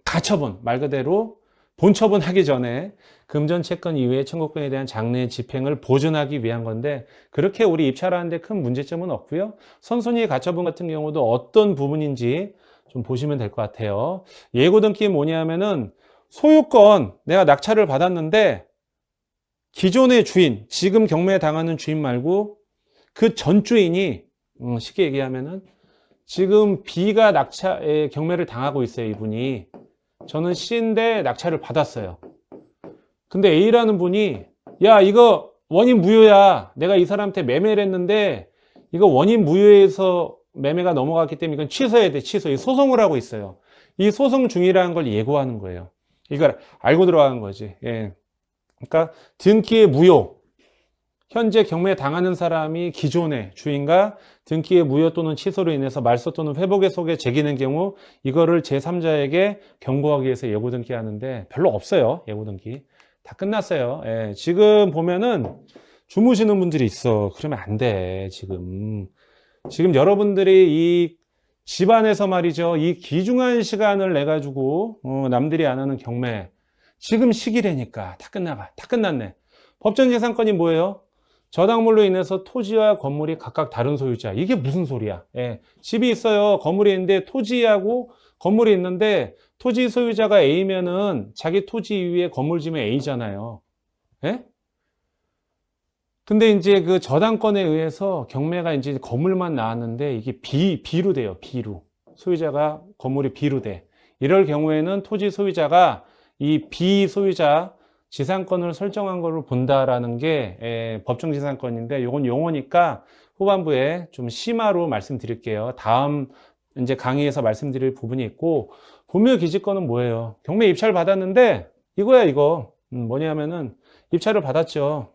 A: 가처분 말 그대로 본처분하기 전에 금전채권 이외의 청구권에 대한 장래의 집행을 보존하기 위한 건데, 그렇게 우리 입찰하는데 큰 문제점은 없고요. 선순위 가처분 같은 경우도 어떤 부분인지 좀 보시면 될 것 같아요. 예고등기 뭐냐면은 소유권 내가 낙찰을 받았는데 기존의 주인, 지금 경매 당하는 주인 말고 그 전 주인이 쉽게 얘기하면은 지금 B가 경매를 당하고 있어요. 이분이. 저는 C인데 낙찰을 받았어요. 근데 A라는 분이 야, 이거 원인 무효야. 내가 이 사람한테 매매를 했는데 이거 원인 무효에서 매매가 넘어갔기 때문에 이건 취소해야 돼. 취소. 이 소송을 하고 있어요. 이 소송 중이라는 걸 예고하는 거예요. 이걸 알고 들어가는 거지. 그러니까 등기의 무효, 현재 경매 당하는 사람이 기존의 주인과 등기의 무효 또는 취소로 인해서 말소 또는 회복의 속에 제기는 경우 이거를 제3자에게 경고하기 위해서 예고 등기하는데 별로 없어요. 예고 등기. 다 끝났어요. 예, 지금 보면은 주무시는 분들이 있어. 그러면 안 돼. 지금 여러분들이 이 집안에서 말이죠. 이 귀중한 시간을 내 가지고 남들이 안 하는 경매. 지금 시기라니까 다 끝나가. 다 끝났네. 법정재산권이 뭐예요? 저당물로 인해서 토지와 건물이 각각 다른 소유자. 이게 무슨 소리야? 예, 집이 있어요. 건물이 있는데 토지하고 건물이 있는데 토지 소유자가 A면은 자기 토지 위에 건물 지면 A잖아요. 예? 근데 이제 그 저당권에 의해서 경매가 이제 건물만 나왔는데 이게 B로 돼요. B로. 소유자가 건물이 B로 돼. 이럴 경우에는 토지 소유자가 이 B 소유자 지상권을 설정한 거를 본다라는 게 법정 지상권인데 이건 용어니까 후반부에 좀 심화로 말씀드릴게요. 다음 이제 강의에서 말씀드릴 부분이 있고 분묘 기지권은 뭐예요? 경매 입찰 받았는데 이거야 이거. 뭐냐면은 입찰을 받았죠.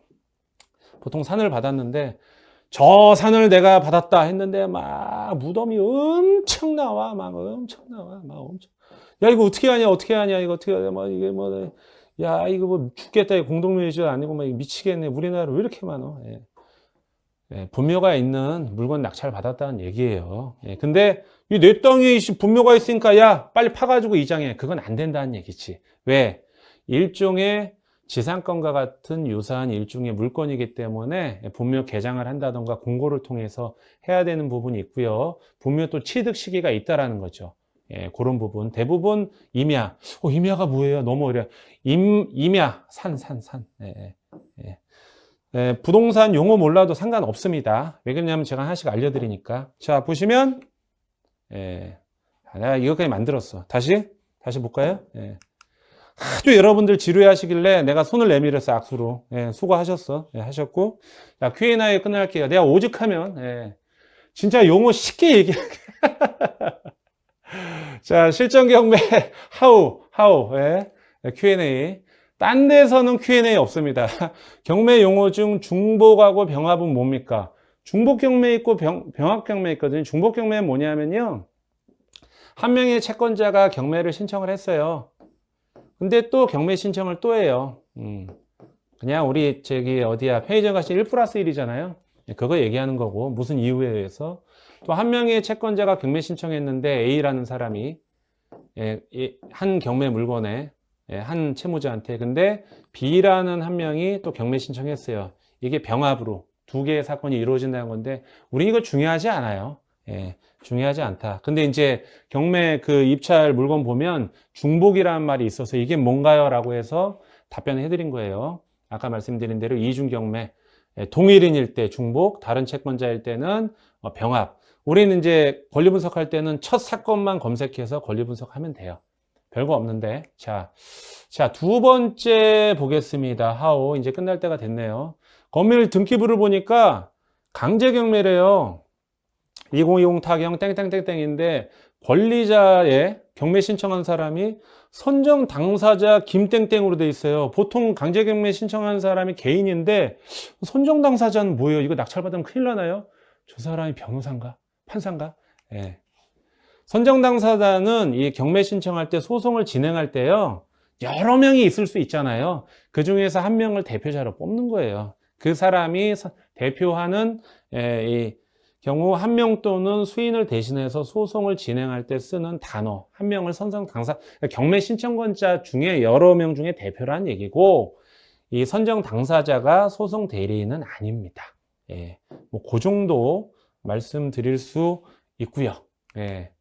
A: 보통 산을 받았는데 저 산을 내가 받았다 했는데 막 무덤이 엄청 나와. 막 엄청 나와. 막 엄청. 야 이거 어떻게 하냐 어떻게 하냐 이거 어떻게 하냐 뭐 이게 뭐 야 이거 뭐 죽겠다 공동묘지도 아니고 막 미치겠네 우리나라 왜 이렇게 많어. 예. 예, 분묘가 있는 물건 낙찰 받았다는 얘기예요. 예, 근데 이 내 땅에 분묘가 있으니까 야 빨리 파가지고 이장해. 그건 안 된다는 얘기지. 왜? 일종의 지상권과 같은 유사한 일종의 물건이기 때문에 분묘 개장을 한다던가 공고를 통해서 해야 되는 부분이 있고요. 분묘 또 취득 시기가 있다라는 거죠. 예, 그런 부분. 대부분 임야. 임야가 뭐예요? 너무 어려워. 임야. 산. 예, 예. 예, 부동산 용어 몰라도 상관없습니다. 왜 그러냐면 제가 하나씩 알려드리니까. 자, 보시면, 예. 내가 이것까지 만들었어. 다시 볼까요? 예. 아주 여러분들 지루해 하시길래 내가 손을 내밀었어, 악수로. 예, 수고하셨어. 예, 하셨고. 자, Q&A 끝날게요. 내가 오죽하면, 예. 진짜 용어 쉽게 얘기할게. 자, 실전 경매, how, 예. Q&A. 딴 데서는 Q&A 없습니다. 경매 용어 중 중복하고 병합은 뭡니까? 중복 경매 있고 병합 경매 있거든요. 중복 경매는 뭐냐면요. 한 명의 채권자가 경매를 신청을 했어요. 근데 또 경매 신청을 또 해요. 그냥 우리 어디야 편의점 가시 1+1이잖아요. 그거 얘기하는 거고 무슨 이유에 의해서 또 한 명의 채권자가 경매 신청했는데 A라는 사람이 한 경매 물건에 한 채무자한테 근데 B라는 한 명이 또 경매 신청했어요. 이게 병합으로 두 개의 사건이 이루어진다는 건데 우리 이거 중요하지 않아요. 중요하지 않다. 근데 이제 경매 그 입찰 물건 보면 중복이라는 말이 있어서 이게 뭔가요? 라고 해서 답변을 해드린 거예요. 아까 말씀드린 대로 이중 경매 동일인일 때 중복, 다른 채권자일 때는 병합. 우리는 이제 권리 분석할 때는 첫 사건만 검색해서 권리 분석하면 돼요. 별거 없는데. 자, 두 번째 보겠습니다. how. 이제 끝날 때가 됐네요. 검일 등기부를 보니까 강제경매래요. 2020 타경 땡땡땡땡인데 권리자의 경매 신청한 사람이 선정 당사자 김땡땡으로 돼 있어요. 보통 강제경매 신청한 사람이 개인인데 선정 당사자는 뭐예요? 이거 낙찰받으면 큰일 나나요? 저 사람이 변호사인가? 판사인가? 예. 선정 당사자는 이 경매 신청할 때 소송을 진행할 때요. 여러 명이 있을 수 있잖아요. 그 중에서 한 명을 대표자로 뽑는 거예요. 그 사람이 대표하는 이 경우 한 명 또는 수인을 대신해서 소송을 진행할 때 쓰는 단어 한 명을 선정 당사 경매 신청권자 중에 여러 명 중에 대표라는 얘기고 이 선정 당사자가 소송 대리인은 아닙니다. 예, 뭐 그 정도 말씀드릴 수 있고요. 예.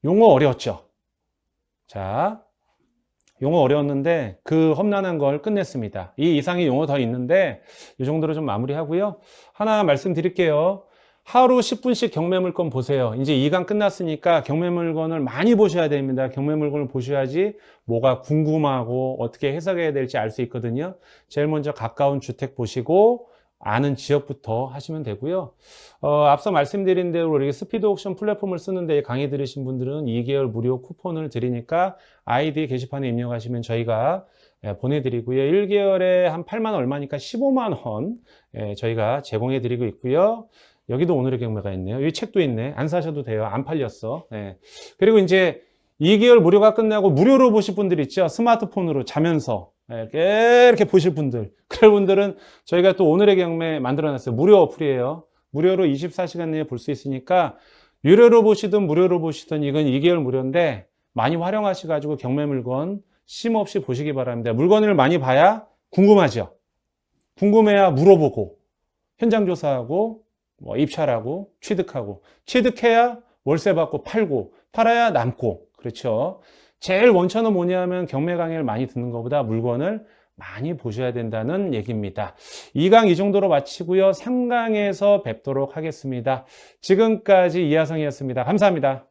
A: 용어 어려웠죠? 자, 용어 어려웠는데 그 험난한 걸 끝냈습니다. 이 이상의 용어 더 있는데 이 정도로 좀 마무리하고요. 하나 말씀드릴게요. 하루 10분씩 경매 물건 보세요. 이제 2강 끝났으니까 경매 물건을 많이 보셔야 됩니다. 경매 물건을 보셔야지 뭐가 궁금하고 어떻게 해석해야 될지 알 수 있거든요. 제일 먼저 가까운 주택 보시고 아는 지역부터 하시면 되고요. 앞서 말씀드린 대로 우리 스피드 옥션 플랫폼을 쓰는데 강의 들으신 분들은 2개월 무료 쿠폰을 드리니까 아이디 게시판에 입력하시면 저희가 보내드리고요. 1개월에 한 8만 원 얼마니까 15만 원 저희가 제공해드리고 있고요. 여기도 오늘의 경매가 있네요. 여기 책도 있네. 안 사셔도 돼요. 안 팔렸어. 그리고 이제 2개월 무료가 끝나고 무료로 보실 분들 있죠. 스마트폰으로 자면서 이렇게 보실 분들. 그런 분들은 저희가 또 오늘의 경매 만들어놨어요. 무료 어플이에요. 무료로 24시간 내에 볼 수 있으니까 유료로 보시든 무료로 보시든 이건 2개월 무료인데 많이 활용하셔가지고 경매 물건 심 없이 보시기 바랍니다. 물건을 많이 봐야 궁금하죠. 궁금해야 물어보고 현장 조사하고 입찰하고 취득하고 취득해야 월세 받고 팔고 팔아야 남고 그렇죠. 제일 원천은 뭐냐면 경매 강의를 많이 듣는 것보다 물건을 많이 보셔야 된다는 얘기입니다. 2강 이 정도로 마치고요. 3강에서 뵙도록 하겠습니다. 지금까지 이하성이었습니다. 감사합니다.